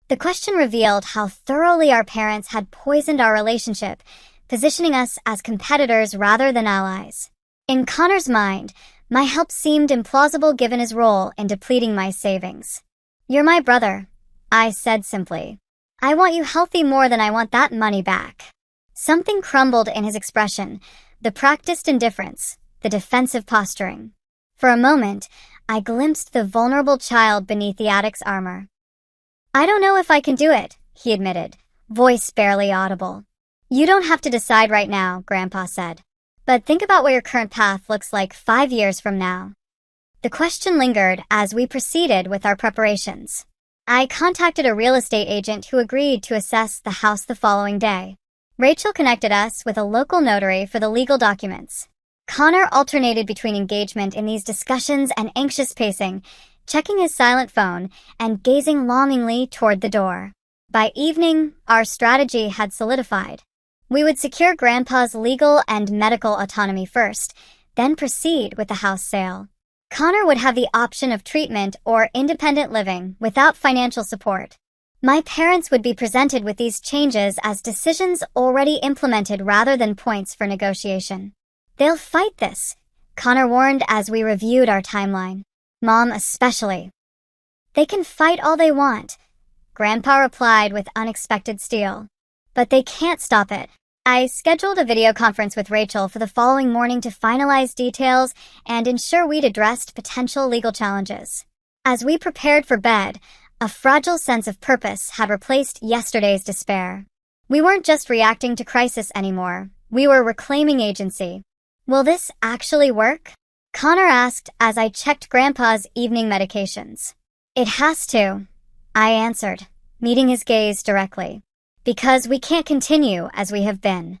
The question revealed how thoroughly our parents had poisoned our relationship, positioning us as competitors rather than allies. In Connor's mind, my help seemed implausible given his role in depleting my savings. "You're my brother," I said simply. "I want you healthy more than I want that money back." Something crumbled in his expression, the practiced indifference, the defensive posturing. For a moment, I glimpsed the vulnerable child beneath the addict's armor. "I don't know if I can do it," he admitted, voice barely audible. "You don't have to decide right now," Grandpa said. "But think about what your current path looks like 5 years from now." The question lingered as we proceeded with our preparations. I contacted a real estate agent who agreed to assess the house the following day. Rachel connected us with a local notary for the legal documents. Connor alternated between engagement in these discussions and anxious pacing, checking his silent phone and gazing longingly toward the door. By evening, our strategy had solidified. We would secure Grandpa's legal and medical autonomy first, then proceed with the house sale. Connor would have the option of treatment or independent living without financial support. My parents would be presented with these changes as decisions already implemented rather than points for negotiation. They'll fight this, Connor warned as we reviewed our timeline. Mom especially. They can fight all they want, Grandpa replied with unexpected steel. But they can't stop it. I scheduled a video conference with Rachel for the following morning to finalize details and ensure we'd addressed potential legal challenges. As we prepared for bed, a fragile sense of purpose had replaced yesterday's despair. We weren't just reacting to crisis anymore. We were reclaiming agency. Will this actually work? Connor asked as I checked Grandpa's evening medications. It has to, I answered, meeting his gaze directly. Because we can't continue as we have been.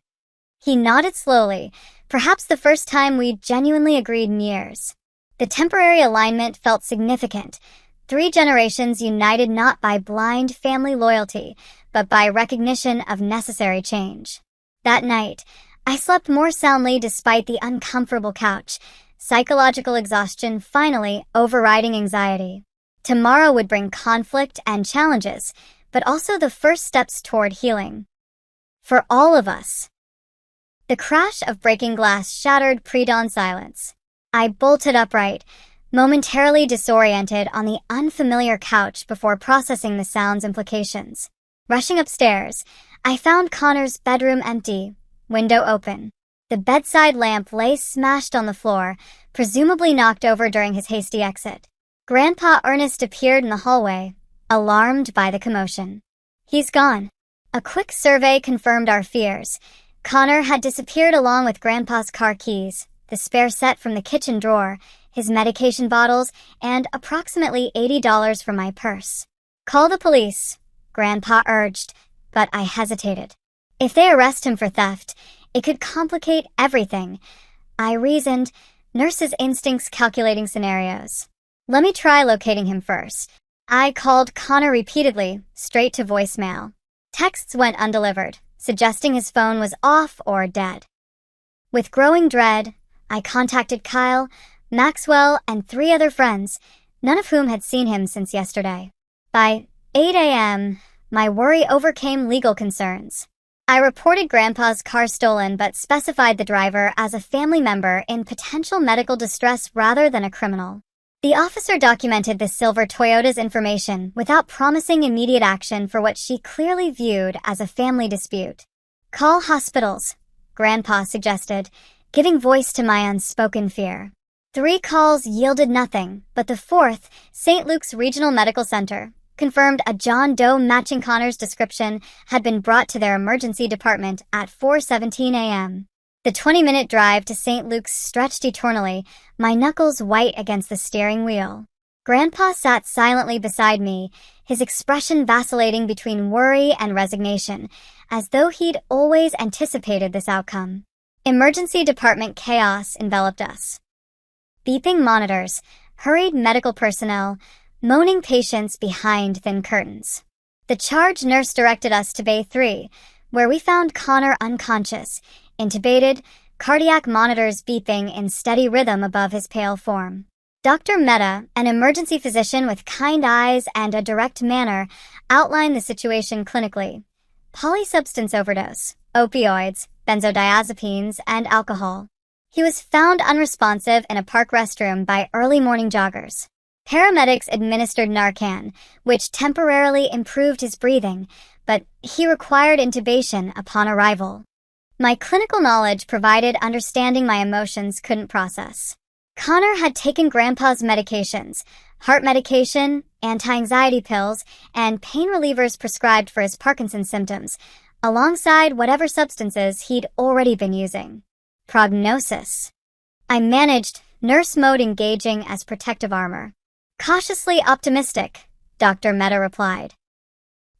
He nodded slowly, perhaps the first time we'd genuinely agreed in years. The temporary alignment felt significant. 3 generations united not by blind family loyalty, but by recognition of necessary change. That night, I slept more soundly despite the uncomfortable couch, psychological exhaustion finally overriding anxiety. Tomorrow would bring conflict and challenges, but also the first steps toward healing. For all of us. The crash of breaking glass shattered pre-dawn silence. I bolted upright, momentarily disoriented on the unfamiliar couch before processing the sound's implications. Rushing upstairs, I found Connor's bedroom empty, window open. The bedside lamp lay smashed on the floor, presumably knocked over during his hasty exit. Grandpa Ernest appeared in the hallway, alarmed by the commotion. He's gone. A quick survey confirmed our fears. Connor had disappeared along with Grandpa's car keys, the spare set from the kitchen drawer, his medication bottles, and approximately $80 from my purse. Call the police, Grandpa urged, but I hesitated. If they arrest him for theft, it could complicate everything. I reasoned, nurse's instincts calculating scenarios. Let me try locating him first. I called Connor repeatedly, straight to voicemail. Texts went undelivered, suggesting his phone was off or dead. With growing dread, I contacted Kyle, Maxwell, and 3 other friends, none of whom had seen him since yesterday. By 8 a.m., my worry overcame legal concerns. I reported Grandpa's car stolen but specified the driver as a family member in potential medical distress rather than a criminal. The officer documented the silver Toyota's information without promising immediate action for what she clearly viewed as a family dispute. Call hospitals, Grandpa suggested, giving voice to my unspoken fear. 3 calls yielded nothing, but the 4th, St. Luke's Regional Medical Center, confirmed a John Doe matching Connor's description had been brought to their emergency department at 4:17 a.m. The 20-minute drive to St. Luke's stretched eternally, my knuckles white against the steering wheel. Grandpa sat silently beside me, his expression vacillating between worry and resignation, as though he'd always anticipated this outcome. Emergency department chaos enveloped us. Beeping monitors, hurried medical personnel, moaning patients behind thin curtains. The charge nurse directed us to Bay 3, where we found Connor unconscious, intubated, cardiac monitors beeping in steady rhythm above his pale form. Dr. Mehta, an emergency physician with kind eyes and a direct manner, outlined the situation clinically. Polysubstance overdose, opioids, benzodiazepines, and alcohol. He was found unresponsive in a park restroom by early morning joggers. Paramedics administered Narcan, which temporarily improved his breathing, but he required intubation upon arrival. My clinical knowledge provided understanding my emotions couldn't process. Connor had taken Grandpa's medications, heart medication, anti-anxiety pills, and pain relievers prescribed for his Parkinson's symptoms, alongside whatever substances he'd already been using. Prognosis. I managed, nurse mode engaging as protective armor. Cautiously optimistic, Dr. Mehta replied.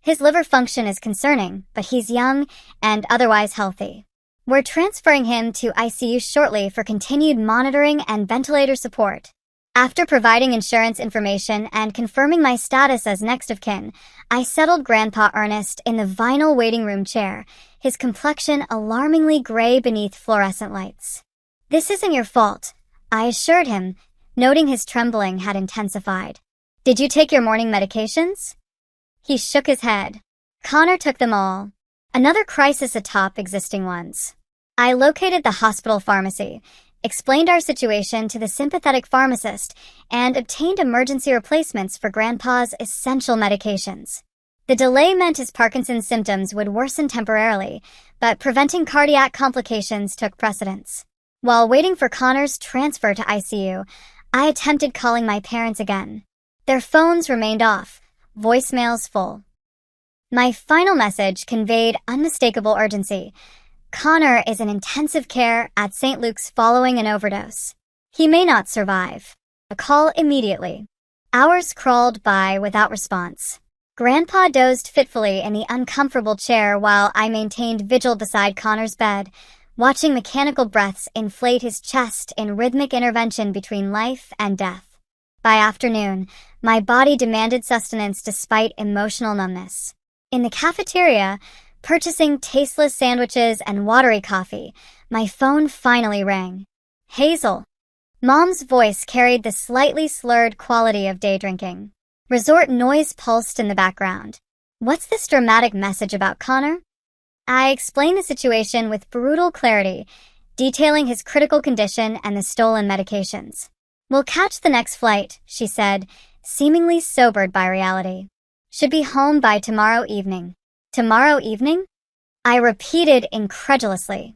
His liver function is concerning, but he's young and otherwise healthy. We're transferring him to ICU shortly for continued monitoring and ventilator support. After providing insurance information and confirming my status as next of kin, I settled Grandpa Ernest in the vinyl waiting room chair, his complexion alarmingly gray beneath fluorescent lights. This isn't your fault, I assured him, noting his trembling had intensified. Did you take your morning medications? He shook his head. Connor took them all. Another crisis atop existing ones. I located the hospital pharmacy, explained our situation to the sympathetic pharmacist, and obtained emergency replacements for Grandpa's essential medications. The delay meant his Parkinson's symptoms would worsen temporarily, but preventing cardiac complications took precedence. While waiting for Connor's transfer to ICU, I attempted calling my parents again. Their phones remained off, voicemails full. My final message conveyed unmistakable urgency. Connor is in intensive care at St. Luke's following an overdose. He may not survive. A call immediately. Hours crawled by without response. Grandpa dozed fitfully in the uncomfortable chair while I maintained vigil beside Connor's bed, watching mechanical breaths inflate his chest in rhythmic intervention between life and death. By afternoon, my body demanded sustenance despite emotional numbness. In the cafeteria, purchasing tasteless sandwiches and watery coffee, my phone finally rang. Hazel. Mom's voice carried the slightly slurred quality of day drinking. Resort noise pulsed in the background. What's this dramatic message about Connor? I explained the situation with brutal clarity, detailing his critical condition and the stolen medications. We'll catch the next flight, she said, seemingly sobered by reality. Should be home by tomorrow evening. Tomorrow evening? I repeated incredulously.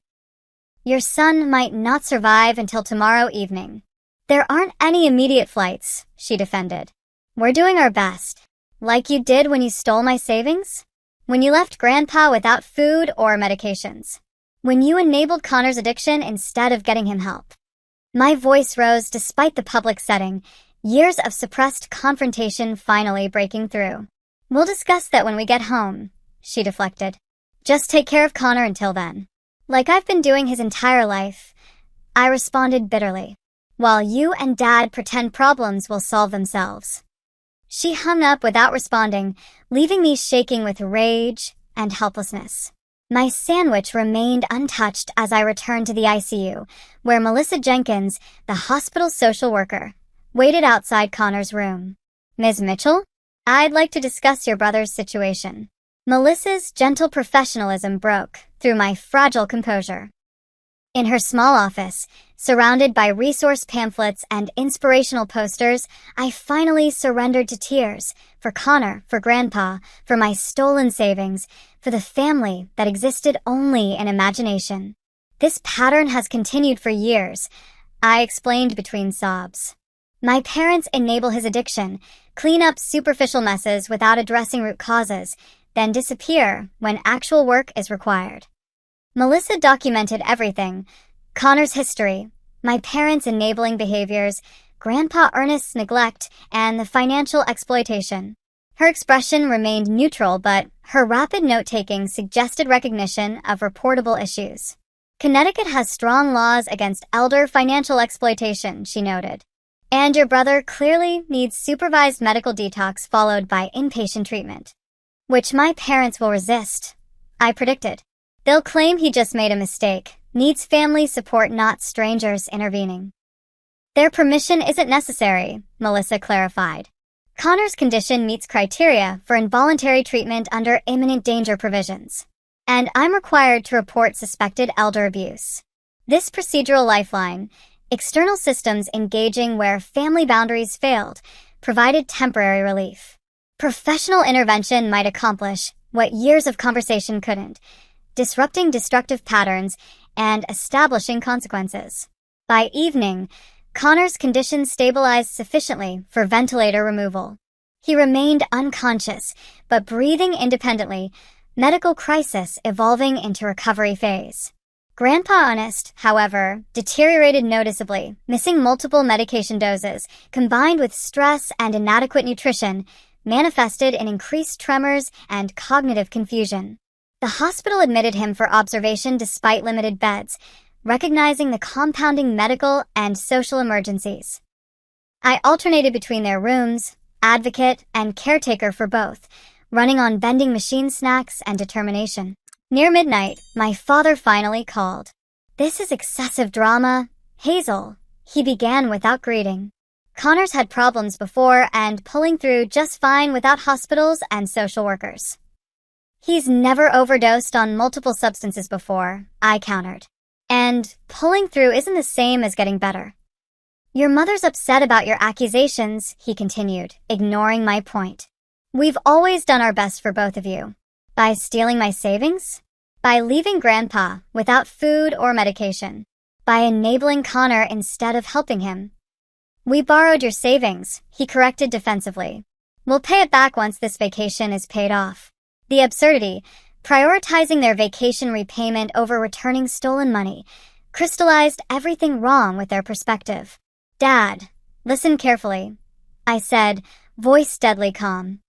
Your son might not survive until tomorrow evening. There aren't any immediate flights, she defended. We're doing our best. Like you did when you stole my savings? When you left Grandpa without food or medications. When you enabled Connor's addiction instead of getting him help. My voice rose despite the public setting, years of suppressed confrontation finally breaking through. We'll discuss that when we get home, she deflected. Just take care of Connor until then. Like I've been doing his entire life, I responded bitterly. While you and Dad pretend problems will solve themselves. She hung up without responding, leaving me shaking with rage and helplessness. My sandwich remained untouched as I returned to the ICU, where Melissa Jenkins, the hospital social worker, waited outside Connor's room. Ms. Mitchell? I'd like to discuss your brother's situation. Melissa's gentle professionalism broke through my fragile composure. In her small office, surrounded by resource pamphlets and inspirational posters, I finally surrendered to tears for Connor, for Grandpa, for my stolen savings, for the family that existed only in imagination. This pattern has continued for years, I explained between sobs. My parents enable his addiction, clean up superficial messes without addressing root causes, then disappear when actual work is required. Melissa documented everything: Connor's history, my parents' enabling behaviors, Grandpa Ernest's neglect, and the financial exploitation. Her expression remained neutral, but her rapid note-taking suggested recognition of reportable issues. Connecticut has strong laws against elder financial exploitation, she noted. And your brother clearly needs supervised medical detox followed by inpatient treatment. Which my parents will resist, I predicted. They'll claim he just made a mistake, needs family support, not strangers intervening. Their permission isn't necessary, Melissa clarified. Connor's condition meets criteria for involuntary treatment under imminent danger provisions. And I'm required to report suspected elder abuse. This procedural lifeline, external systems engaging where family boundaries failed, provided temporary relief. Professional intervention might accomplish what years of conversation couldn't, disrupting destructive patterns and establishing consequences. By evening, Connor's condition stabilized sufficiently for ventilator removal. He remained unconscious, but breathing independently, medical crisis evolving into recovery phase. Grandpa Ernest, however, deteriorated noticeably, missing multiple medication doses, combined with stress and inadequate nutrition, manifested in increased tremors and cognitive confusion. The hospital admitted him for observation despite limited beds, recognizing the compounding medical and social emergencies. I alternated between their rooms, advocate and caretaker for both, running on vending machine snacks and determination. Near midnight, my father finally called. This is excessive drama. Hazel, he began without greeting. Connor's had problems before and pulling through just fine without hospitals and social workers. He's never overdosed on multiple substances before, I countered. And pulling through isn't the same as getting better. Your mother's upset about your accusations, he continued, ignoring my point. We've always done our best for both of you. By stealing my savings? By leaving Grandpa without food or medication? By enabling Connor instead of helping him? We borrowed your savings, he corrected defensively. We'll pay it back once this vacation is paid off. The absurdity, prioritizing their vacation repayment over returning stolen money, crystallized everything wrong with their perspective. Dad, listen carefully, I said, voice deadly calm.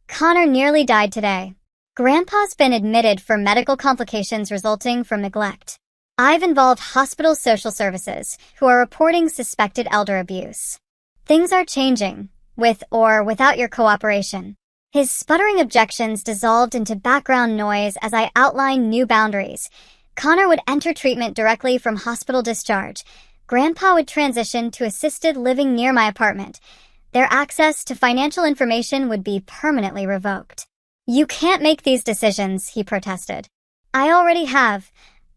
Connor nearly died today. Grandpa's been admitted for medical complications resulting from neglect. I've involved hospital social services, who are reporting suspected elder abuse. Things are changing, with or without your cooperation. His sputtering objections dissolved into background noise as I outlined new boundaries. Connor would enter treatment directly from hospital discharge. Grandpa would transition to assisted living near my apartment. Their access to financial information would be permanently revoked. You can't make these decisions, he protested. I already have,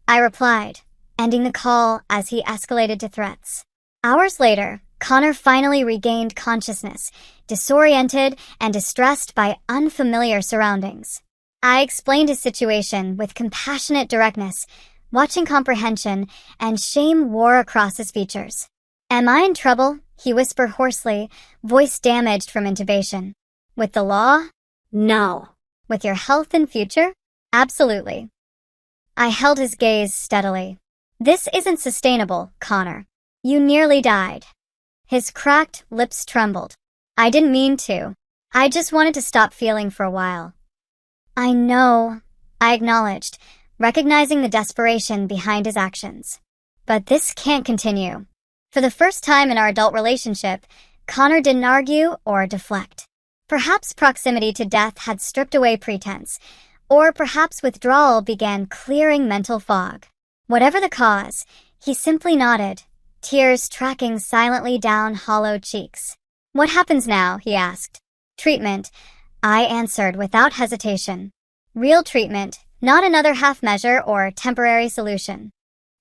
I replied, ending the call as he escalated to threats. Hours later, Connor finally regained consciousness, disoriented and distressed by unfamiliar surroundings. I explained his situation with compassionate directness, watching comprehension and shame wore across his features. Am I in trouble? He whispered hoarsely, voice damaged from intubation. With the law? No. With your health and future? Absolutely. I held his gaze steadily. This isn't sustainable, Connor. You nearly died. His cracked lips trembled. I didn't mean to. I just wanted to stop feeling for a while. I know, I acknowledged, recognizing the desperation behind his actions. But this can't continue. For the first time in our adult relationship, Connor didn't argue or deflect. Perhaps proximity to death had stripped away pretense, or perhaps withdrawal began clearing mental fog. Whatever the cause, he simply nodded, tears tracking silently down hollow cheeks. What happens now? He asked. Treatment, I answered without hesitation. Real treatment, not another half measure or temporary solution.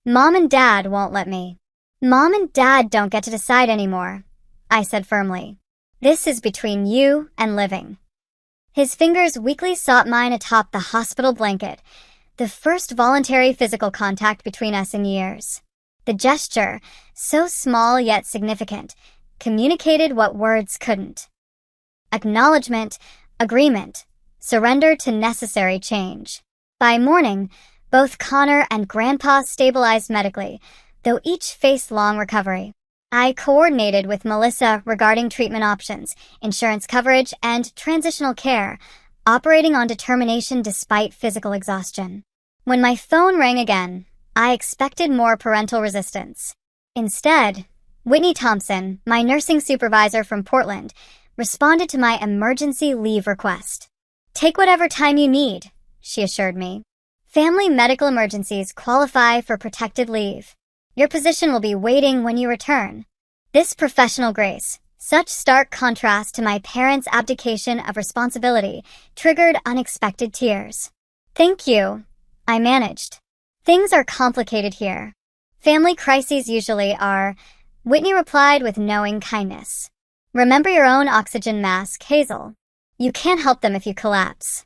Mom and Dad won't let me. Mom and Dad don't get to decide anymore, I said firmly. This is between you and living. His fingers weakly sought mine atop the hospital blanket, the first voluntary physical contact between us in years. The gesture, so small yet significant, communicated what words couldn't. Acknowledgement, agreement, surrender to necessary change. By morning, both Connor and Grandpa stabilized medically, though each faced long recovery. I coordinated with Melissa regarding treatment options, insurance coverage, and transitional care, operating on determination despite physical exhaustion. When my phone rang again, I expected more parental resistance. Instead, Whitney Thompson, my nursing supervisor from Portland, responded to my emergency leave request. Take whatever time you need, she assured me. Family medical emergencies qualify for protected leave. Your position will be waiting when you return. This professional grace, such stark contrast to my parents' abdication of responsibility, triggered unexpected tears. Thank you, I managed. Things are complicated here. Family crises usually are, Whitney replied with knowing kindness. Remember your own oxygen mask, Hazel. You can't help them if you collapse.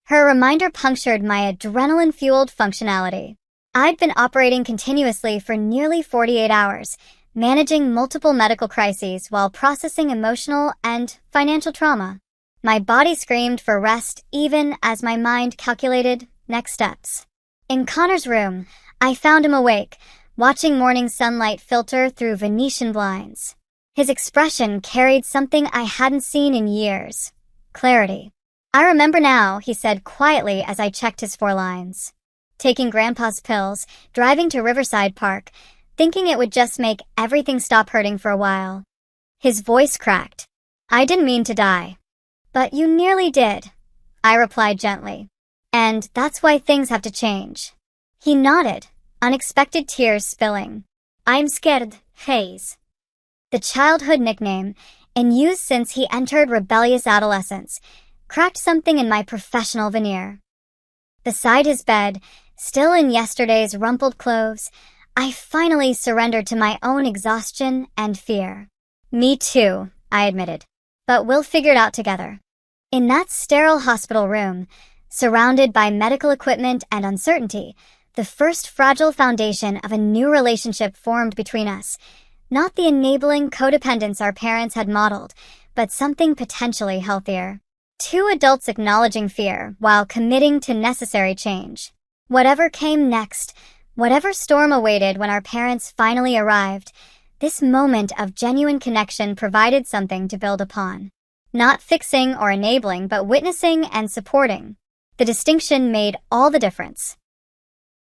Her reminder punctured my adrenaline-fueled functionality. I'd been operating continuously for nearly 48 hours, managing multiple medical crises while processing emotional and financial trauma. My body screamed for rest even as my mind calculated next steps. In Connor's room, I found him awake, watching morning sunlight filter through Venetian blinds. His expression carried something I hadn't seen in years. Clarity. I remember now, he said quietly as I checked his 4 lines. Taking Grandpa's pills, driving to Riverside Park, thinking it would just make everything stop hurting for a while. His voice cracked. I didn't mean to die. But you nearly did, I replied gently. And that's why things have to change. He nodded, unexpected tears spilling. I'm scared, Hayes. The childhood nickname, in use since he entered rebellious adolescence, cracked something in my professional veneer. Beside his bed, still in yesterday's rumpled clothes, I finally surrendered to my own exhaustion and fear. Me too, I admitted. But we'll figure it out together. In that sterile hospital room, surrounded by medical equipment and uncertainty, the first fragile foundation of a new relationship formed between us. Not the enabling codependence our parents had modeled, but something potentially healthier. Two adults acknowledging fear while committing to necessary change. Whatever came next, whatever storm awaited when our parents finally arrived, this moment of genuine connection provided something to build upon. Not fixing or enabling, but witnessing and supporting. The distinction made all the difference.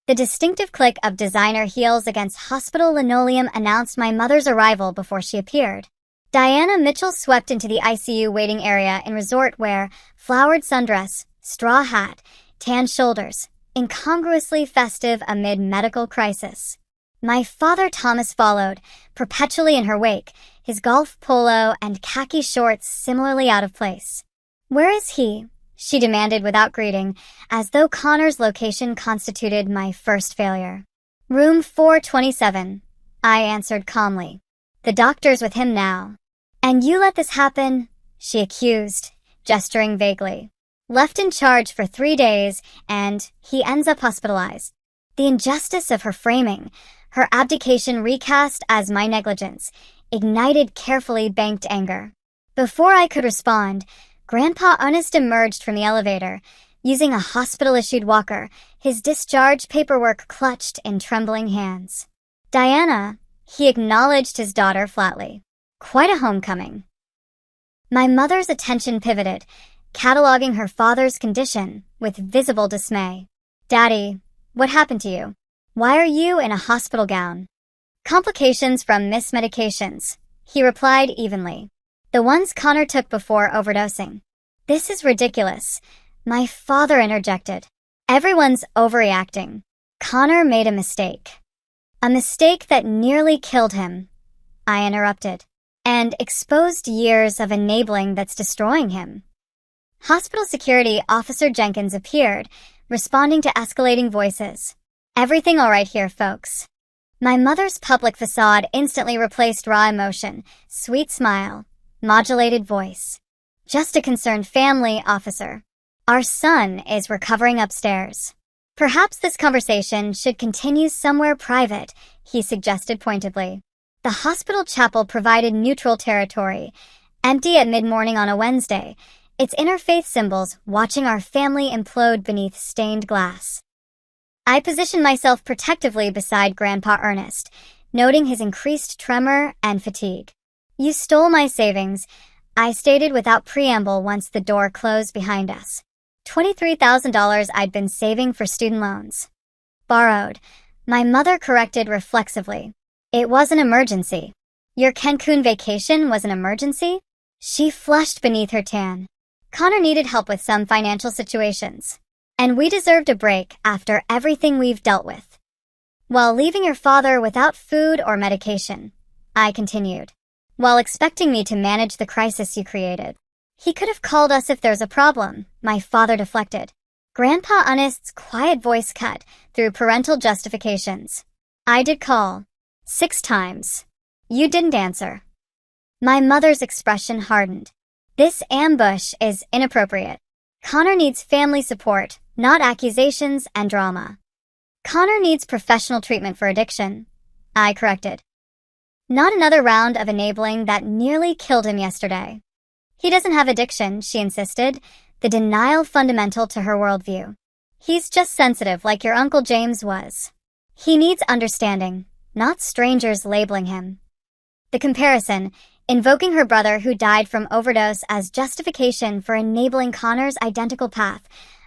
The distinctive click of designer heels against hospital linoleum announced my mother's arrival before she appeared. Diana Mitchell swept into the ICU waiting area in resort wear, flowered sundress, straw hat, tan shoulders, incongruously festive amid medical crisis. My father Thomas followed, perpetually in her wake, his golf polo and khaki shorts similarly out of place. "Where is he?" she demanded without greeting, as though Connor's location constituted my first failure. "Room 427, I answered calmly. "The doctor's with him now." "And you let this happen?" she accused, gesturing vaguely. "Left in charge for 3 days, and he ends up hospitalized." The injustice of her framing, her abdication recast as my negligence, ignited carefully banked anger. Before I could respond, Grandpa Ernest emerged from the elevator, using a hospital-issued walker, his discharge paperwork clutched in trembling hands. "Diana," he acknowledged his daughter flatly. "Quite a homecoming." My mother's attention pivoted, cataloging her father's condition with visible dismay. "Daddy, what happened to you? Why are you in a hospital gown?" "Complications from mismedications," he replied evenly. "The ones Connor took before overdosing." "This is ridiculous," my father interjected. "Everyone's overreacting. Connor made a mistake." "A mistake that nearly killed him," I interrupted, "and exposed years of enabling that's destroying him." Hospital Security Officer Jenkins appeared, responding to escalating voices. "Everything all right here, folks?" My mother's public facade instantly replaced raw emotion, sweet smile, modulated voice. "Just a concerned family, officer. Our son is recovering upstairs." "Perhaps this conversation should continue somewhere private," he suggested pointedly. The hospital chapel provided neutral territory, empty at mid-morning on a Wednesday, its interfaith symbols watching our family implode beneath stained glass. I positioned myself protectively beside Grandpa Ernest, noting his increased tremor and fatigue. "You stole my savings," I stated without preamble once the door closed behind us. $23,000 I'd been saving for student loans. "Borrowed," my mother corrected reflexively. "It was an emergency." "Your Cancun vacation was an emergency?" She flushed beneath her tan. "Connor needed help with some financial situations. And we deserved a break after everything we've dealt with." "While leaving your father without food or medication," I continued. "While expecting me to manage the crisis you created." "He could have called us if there's a problem," my father deflected. Grandpa Ernest's quiet voice cut through parental justifications. "I did call. 6 times. You didn't answer." My mother's expression hardened. "This ambush is inappropriate. Connor needs family support, not accusations and drama." "Connor needs professional treatment for addiction," I corrected. "Not another round of enabling that nearly killed him yesterday." "He doesn't have addiction," she insisted, the denial fundamental to her worldview. "He's just sensitive like your Uncle James was. He needs understanding, not strangers labeling him." The comparison, invoking her brother who died from overdose as justification for enabling Connor's identical path,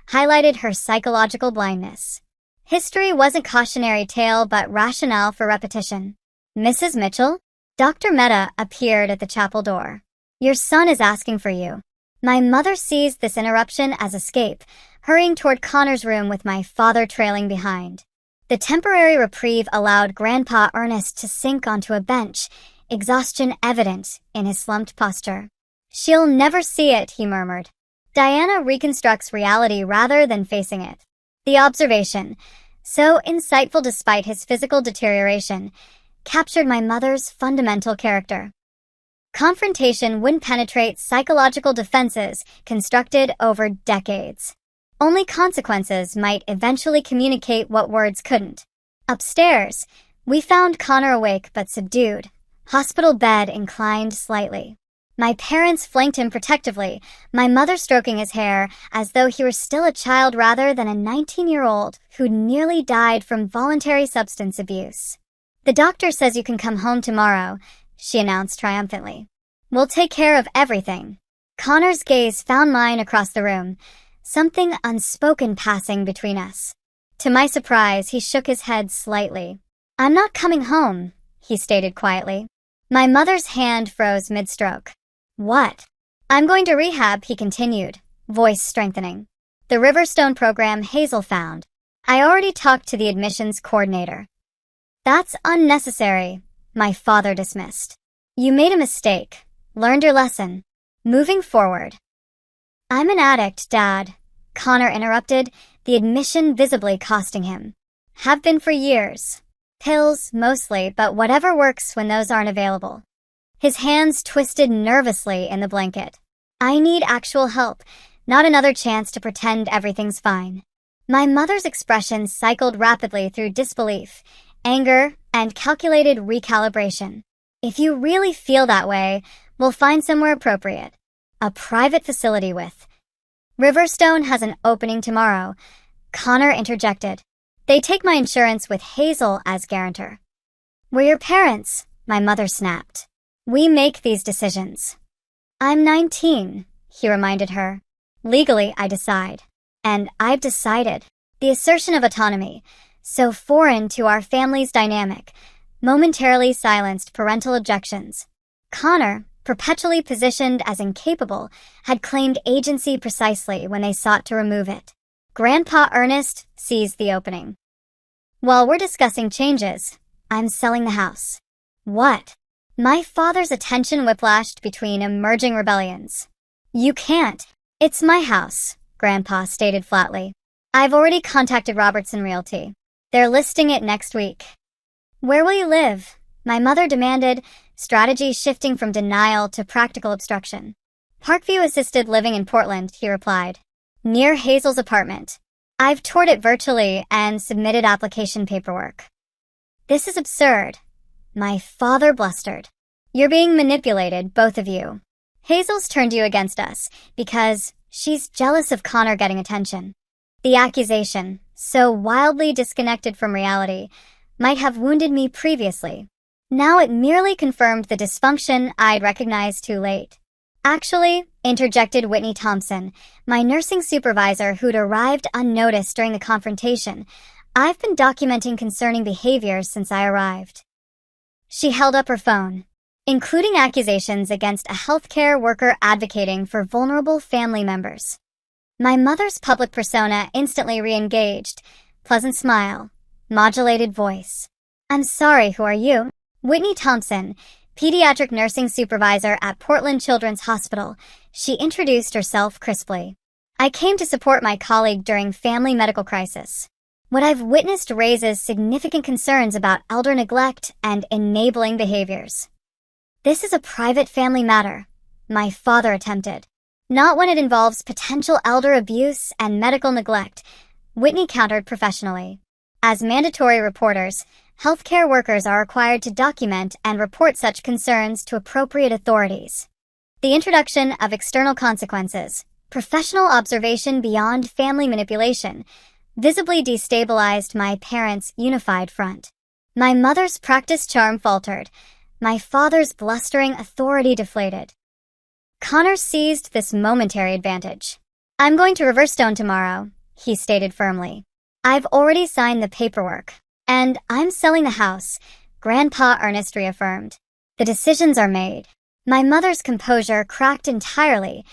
highlighted her psychological blindness. History wasn't cautionary tale but rationale for repetition. "Mrs. Mitchell?" Dr. Mehta appeared at the chapel door. "Your son is asking for you." My mother seized this interruption as escape, hurrying toward Connor's room with my father trailing behind. The temporary reprieve allowed Grandpa Ernest to sink onto a bench, exhaustion evident in his slumped posture. "She'll never see it," he murmured. Diana reconstructs reality rather than facing it. The observation, so insightful despite his physical deterioration, captured my mother's fundamental character. Confrontation wouldn't penetrate psychological defenses constructed over decades. Only consequences might eventually communicate what words couldn't. Upstairs, we found Connor awake but subdued, hospital bed inclined slightly. My parents flanked him protectively, my mother stroking his hair as though he were still a child rather than a 19-year-old who'd nearly died from voluntary substance abuse. "The doctor says you can come home tomorrow," she announced triumphantly. "We'll take care of everything." Connor's gaze found mine across the room, something unspoken passing between us. To my surprise, he shook his head slightly. "I'm not coming home," he stated quietly. My mother's hand froze mid-stroke. "What?" "I'm going to rehab," he continued, voice strengthening. "The Riverstone program Hazel found. I already talked to the admissions coordinator." "That's unnecessary," my father dismissed. "You made a mistake. Learned your lesson. Moving forward." "I'm an addict, Dad," Connor interrupted, the admission visibly costing him. "Have been for years. Pills, mostly, but whatever works when those aren't available." His hands twisted nervously in the blanket. "I need actual help, not another chance to pretend everything's fine." My mother's expression cycled rapidly through disbelief, anger, and calculated recalibration. "If you really feel that way, we'll find somewhere appropriate. A private facility with." "Riverstone has an opening tomorrow," Connor interjected. "They take my insurance with Hazel as guarantor." "We're your parents," my mother snapped. "We make these decisions." "I'm 19, he reminded her. "Legally, I decide. And I've decided." The assertion of autonomy, so foreign to our family's dynamic, momentarily silenced parental objections. Connor, perpetually positioned as incapable, had claimed agency precisely when they sought to remove it. Grandpa Ernest seized the opening. "While we're discussing changes, I'm selling the house." "What?" My father's attention whiplashed between emerging rebellions. "You can't. It's my house," Grandpa stated flatly. "I've already contacted Robertson Realty. They're listing it next week." "Where will you live?" my mother demanded, strategy shifting from denial to practical obstruction. "Parkview Assisted Living in Portland," he replied. "Near Hazel's apartment. I've toured it virtually and submitted application paperwork." "This is absurd," my father blustered. "You're being manipulated, both of you. Hazel's turned you against us because she's jealous of Connor getting attention." The accusation, so wildly disconnected from reality, might have wounded me previously. Now it merely confirmed the dysfunction I'd recognized too late. "Actually," interjected Whitney Thompson, my nursing supervisor who'd arrived unnoticed during the confrontation, "I've been documenting concerning behaviors since I arrived." She held up her phone, including accusations against a healthcare worker advocating for vulnerable family members. My mother's public persona instantly re-engaged, pleasant smile, modulated voice. "I'm sorry, who are you?" "Whitney Thompson, pediatric nursing supervisor at Portland Children's Hospital," she introduced herself crisply. "I came to support my colleague during family medical crisis. What I've witnessed raises significant concerns about elder neglect and enabling behaviors." "This is a private family matter," my father attempted. "Not when it involves potential elder abuse and medical neglect," Whitney countered professionally. "As mandatory reporters, healthcare workers are required to document and report such concerns to appropriate authorities." The introduction of external consequences, professional observation beyond family manipulation, visibly destabilized my parents' unified front. My mother's practiced charm faltered. My father's blustering authority deflated. Connor seized this momentary advantage. "I'm going to Riverstone tomorrow," he stated firmly. "I've already signed the paperwork. And I'm selling the house," Grandpa Ernest reaffirmed. "The decisions are made." My mother's composure cracked entirely,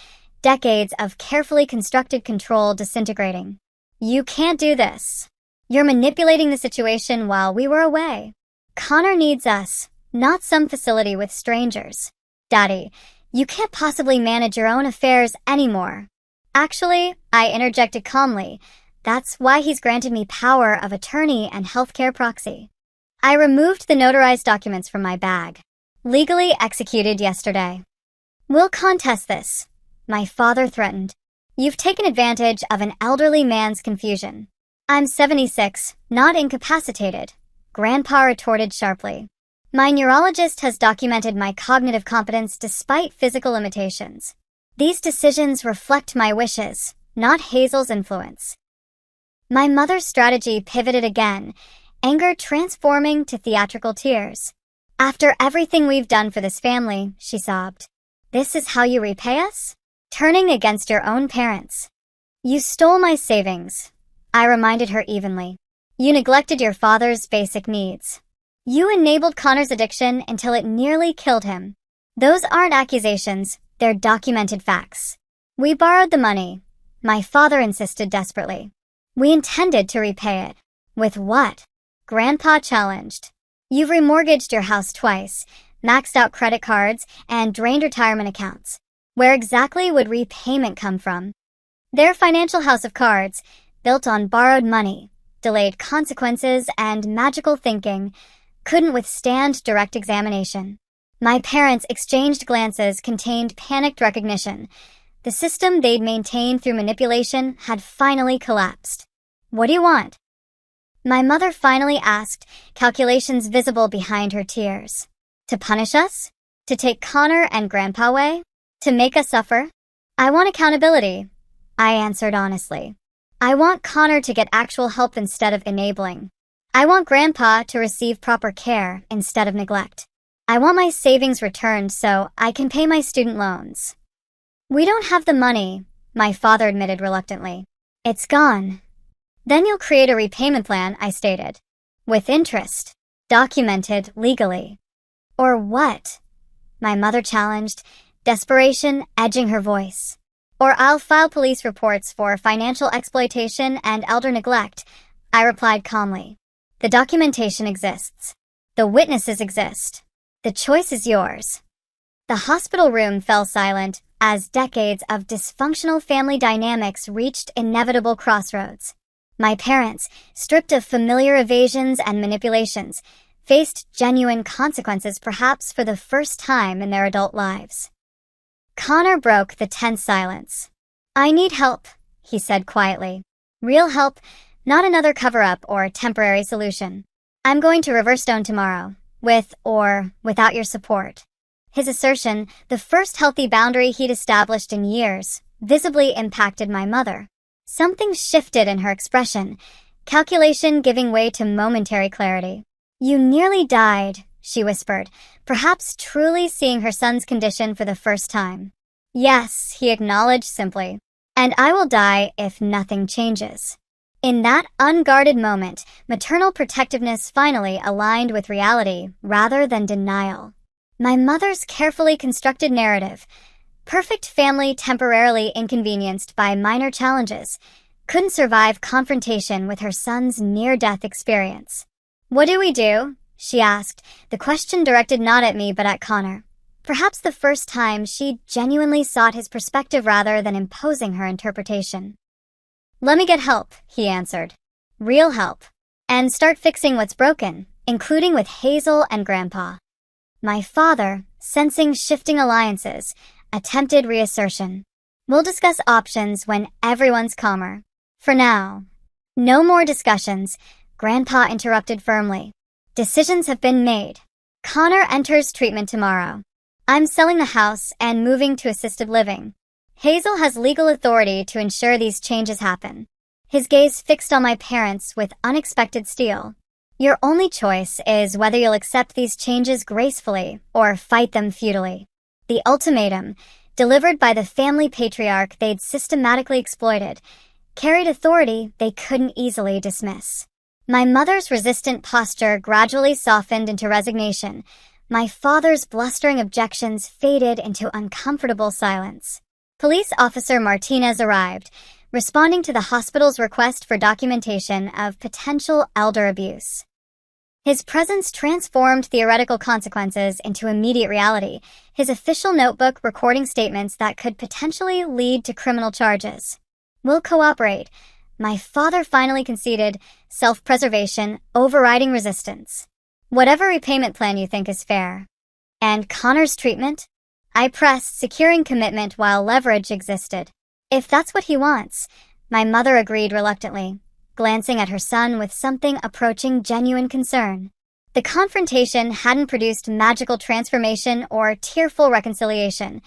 decades of carefully constructed control disintegrating. "You can't do this. You're manipulating the situation while we were away. Connor needs us, not some facility with strangers. Daddy, you can't possibly manage your own affairs anymore. Actually, I interjected calmly, that's why he's granted me power of attorney and healthcare proxy. I removed the notarized documents from my bag. Legally executed yesterday. We'll contest this, my father threatened. You've taken advantage of an elderly man's confusion. I'm 76, not incapacitated, Grandpa retorted sharply. My neurologist has documented my cognitive competence despite physical limitations. These decisions reflect my wishes, not Hazel's influence. My mother's strategy pivoted again, anger transforming to theatrical tears. After everything we've done for this family, she sobbed. This is how you repay us? Turning against your own parents. You stole my savings, I reminded her evenly. You neglected your father's basic needs. You enabled Connor's addiction until it nearly killed him. Those aren't accusations, they're documented facts. We borrowed the money, my father insisted desperately. We intended to repay it. With what? Grandpa challenged. You've remortgaged your house twice, maxed out credit cards, and drained retirement accounts. Where exactly would repayment come from? Their financial house of cards, built on borrowed money, delayed consequences, and magical thinking, couldn't withstand direct examination. My parents' exchanged glances contained panicked recognition. The system they'd maintained through manipulation had finally collapsed. What do you want? My mother finally asked, calculations visible behind her tears. To punish us? To take Connor and Grandpa away? To make us suffer? I want accountability, I answered honestly. I want Connor to get actual help instead of enabling. I want Grandpa to receive proper care instead of neglect. I want my savings returned so I can pay my student loans. We don't have the money, my father admitted reluctantly. It's gone. Then you'll create a repayment plan, I stated. With interest. Documented legally. Or what? My mother challenged, desperation edging her voice. Or I'll file police reports for financial exploitation and elder neglect, I replied calmly. The documentation exists. The witnesses exist. The choice is yours. The hospital room fell silent as decades of dysfunctional family dynamics reached inevitable crossroads. My parents, stripped of familiar evasions and manipulations, faced genuine consequences perhaps for the first time in their adult lives. Connor broke the tense silence. I need help, he said quietly. Real help, not another cover-up or temporary solution. I'm going to Riverstone tomorrow, with or without your support. His assertion, the first healthy boundary he'd established in years, visibly impacted my mother. Something shifted in her expression, calculation giving way to momentary clarity. You nearly died, she whispered, perhaps truly seeing her son's condition for the first time. Yes, he acknowledged simply. And I will die if nothing changes. In that unguarded moment, maternal protectiveness finally aligned with reality rather than denial. My mother's carefully constructed narrative, perfect family temporarily inconvenienced by minor challenges, couldn't survive confrontation with her son's near-death experience. What do we do? She asked, the question directed not at me but at Connor. Perhaps the first time she genuinely sought his perspective rather than imposing her interpretation. Let me get help, he answered. Real help. And start fixing what's broken, including with Hazel and Grandpa. My father, sensing shifting alliances, attempted reassertion. We'll discuss options when everyone's calmer. For now. No more discussions, Grandpa interrupted firmly. Decisions have been made. Connor enters treatment tomorrow. I'm selling the house and moving to assisted living. Hazel has legal authority to ensure these changes happen. His gaze fixed on my parents with unexpected steel. Your only choice is whether you'll accept these changes gracefully or fight them futilely. The ultimatum, delivered by the family patriarch they'd systematically exploited, carried authority they couldn't easily dismiss. My mother's resistant posture gradually softened into resignation. My father's blustering objections faded into uncomfortable silence. Police Officer Martinez arrived, responding to the hospital's request for documentation of potential elder abuse. His presence transformed theoretical consequences into immediate reality, his official notebook recording statements that could potentially lead to criminal charges. "We'll cooperate." My father finally conceded, self-preservation overriding resistance. "Whatever repayment plan you think is fair." And Connor's treatment? I pressed, securing commitment while leverage existed. "If that's what he wants." My mother agreed reluctantly, glancing at her son with something approaching genuine concern. The confrontation hadn't produced magical transformation or tearful reconciliation.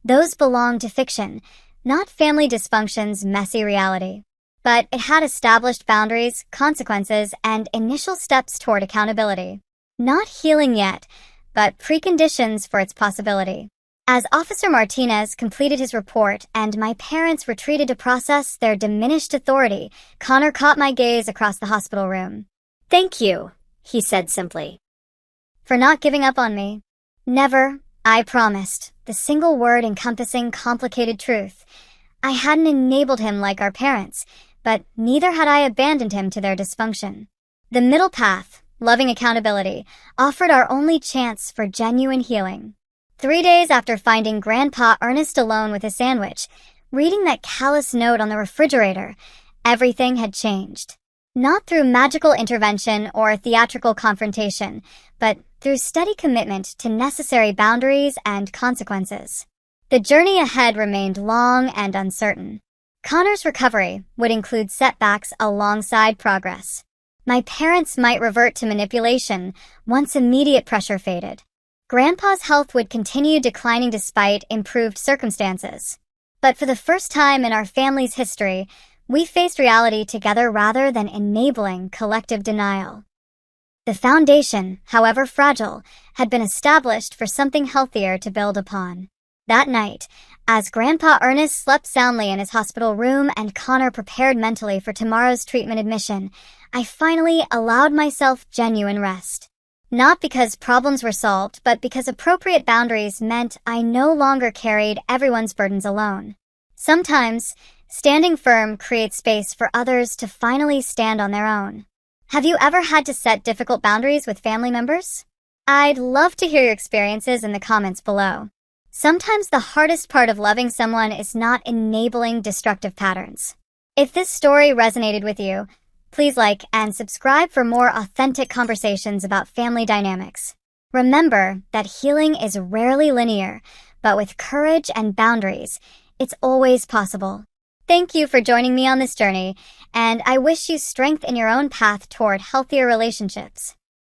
Those belonged to fiction, not family dysfunction's messy reality. But it had established boundaries, consequences, and initial steps toward accountability. Not healing yet, but preconditions for its possibility. As Officer Martinez completed his report and my parents retreated to process their diminished authority, Connor caught my gaze across the hospital room. "Thank you," he said simply. "For not giving up on me." "Never," I promised, the single word encompassing complicated truth. I hadn't enabled him like our parents, but neither had I abandoned him to their dysfunction. The middle path, loving accountability, offered our only chance for genuine healing. 3 days after finding Grandpa Ernest alone with his sandwich, reading that callous note on the refrigerator, everything had changed. Not through magical intervention or theatrical confrontation, but through steady commitment to necessary boundaries and consequences. The journey ahead remained long and uncertain. Connor's recovery would include setbacks alongside progress. My parents might revert to manipulation once immediate pressure faded. Grandpa's health would continue declining despite improved circumstances. But for the first time in our family's history, we faced reality together rather than enabling collective denial. The foundation, however fragile, had been established for something healthier to build upon. That night, as Grandpa Ernest slept soundly in his hospital room and Connor prepared mentally for tomorrow's treatment admission, I finally allowed myself genuine rest. Not because problems were solved, but because appropriate boundaries meant I no longer carried everyone's burdens alone. Sometimes, standing firm creates space for others to finally stand on their own. Have you ever had to set difficult boundaries with family members? I'd love to hear your experiences in the comments below. Sometimes the hardest part of loving someone is not enabling destructive patterns. If this story resonated with you, please like and subscribe for more authentic conversations about family dynamics. Remember that healing is rarely linear, but with courage and boundaries, it's always possible. Thank you for joining me on this journey, and I wish you strength in your own path toward healthier relationships.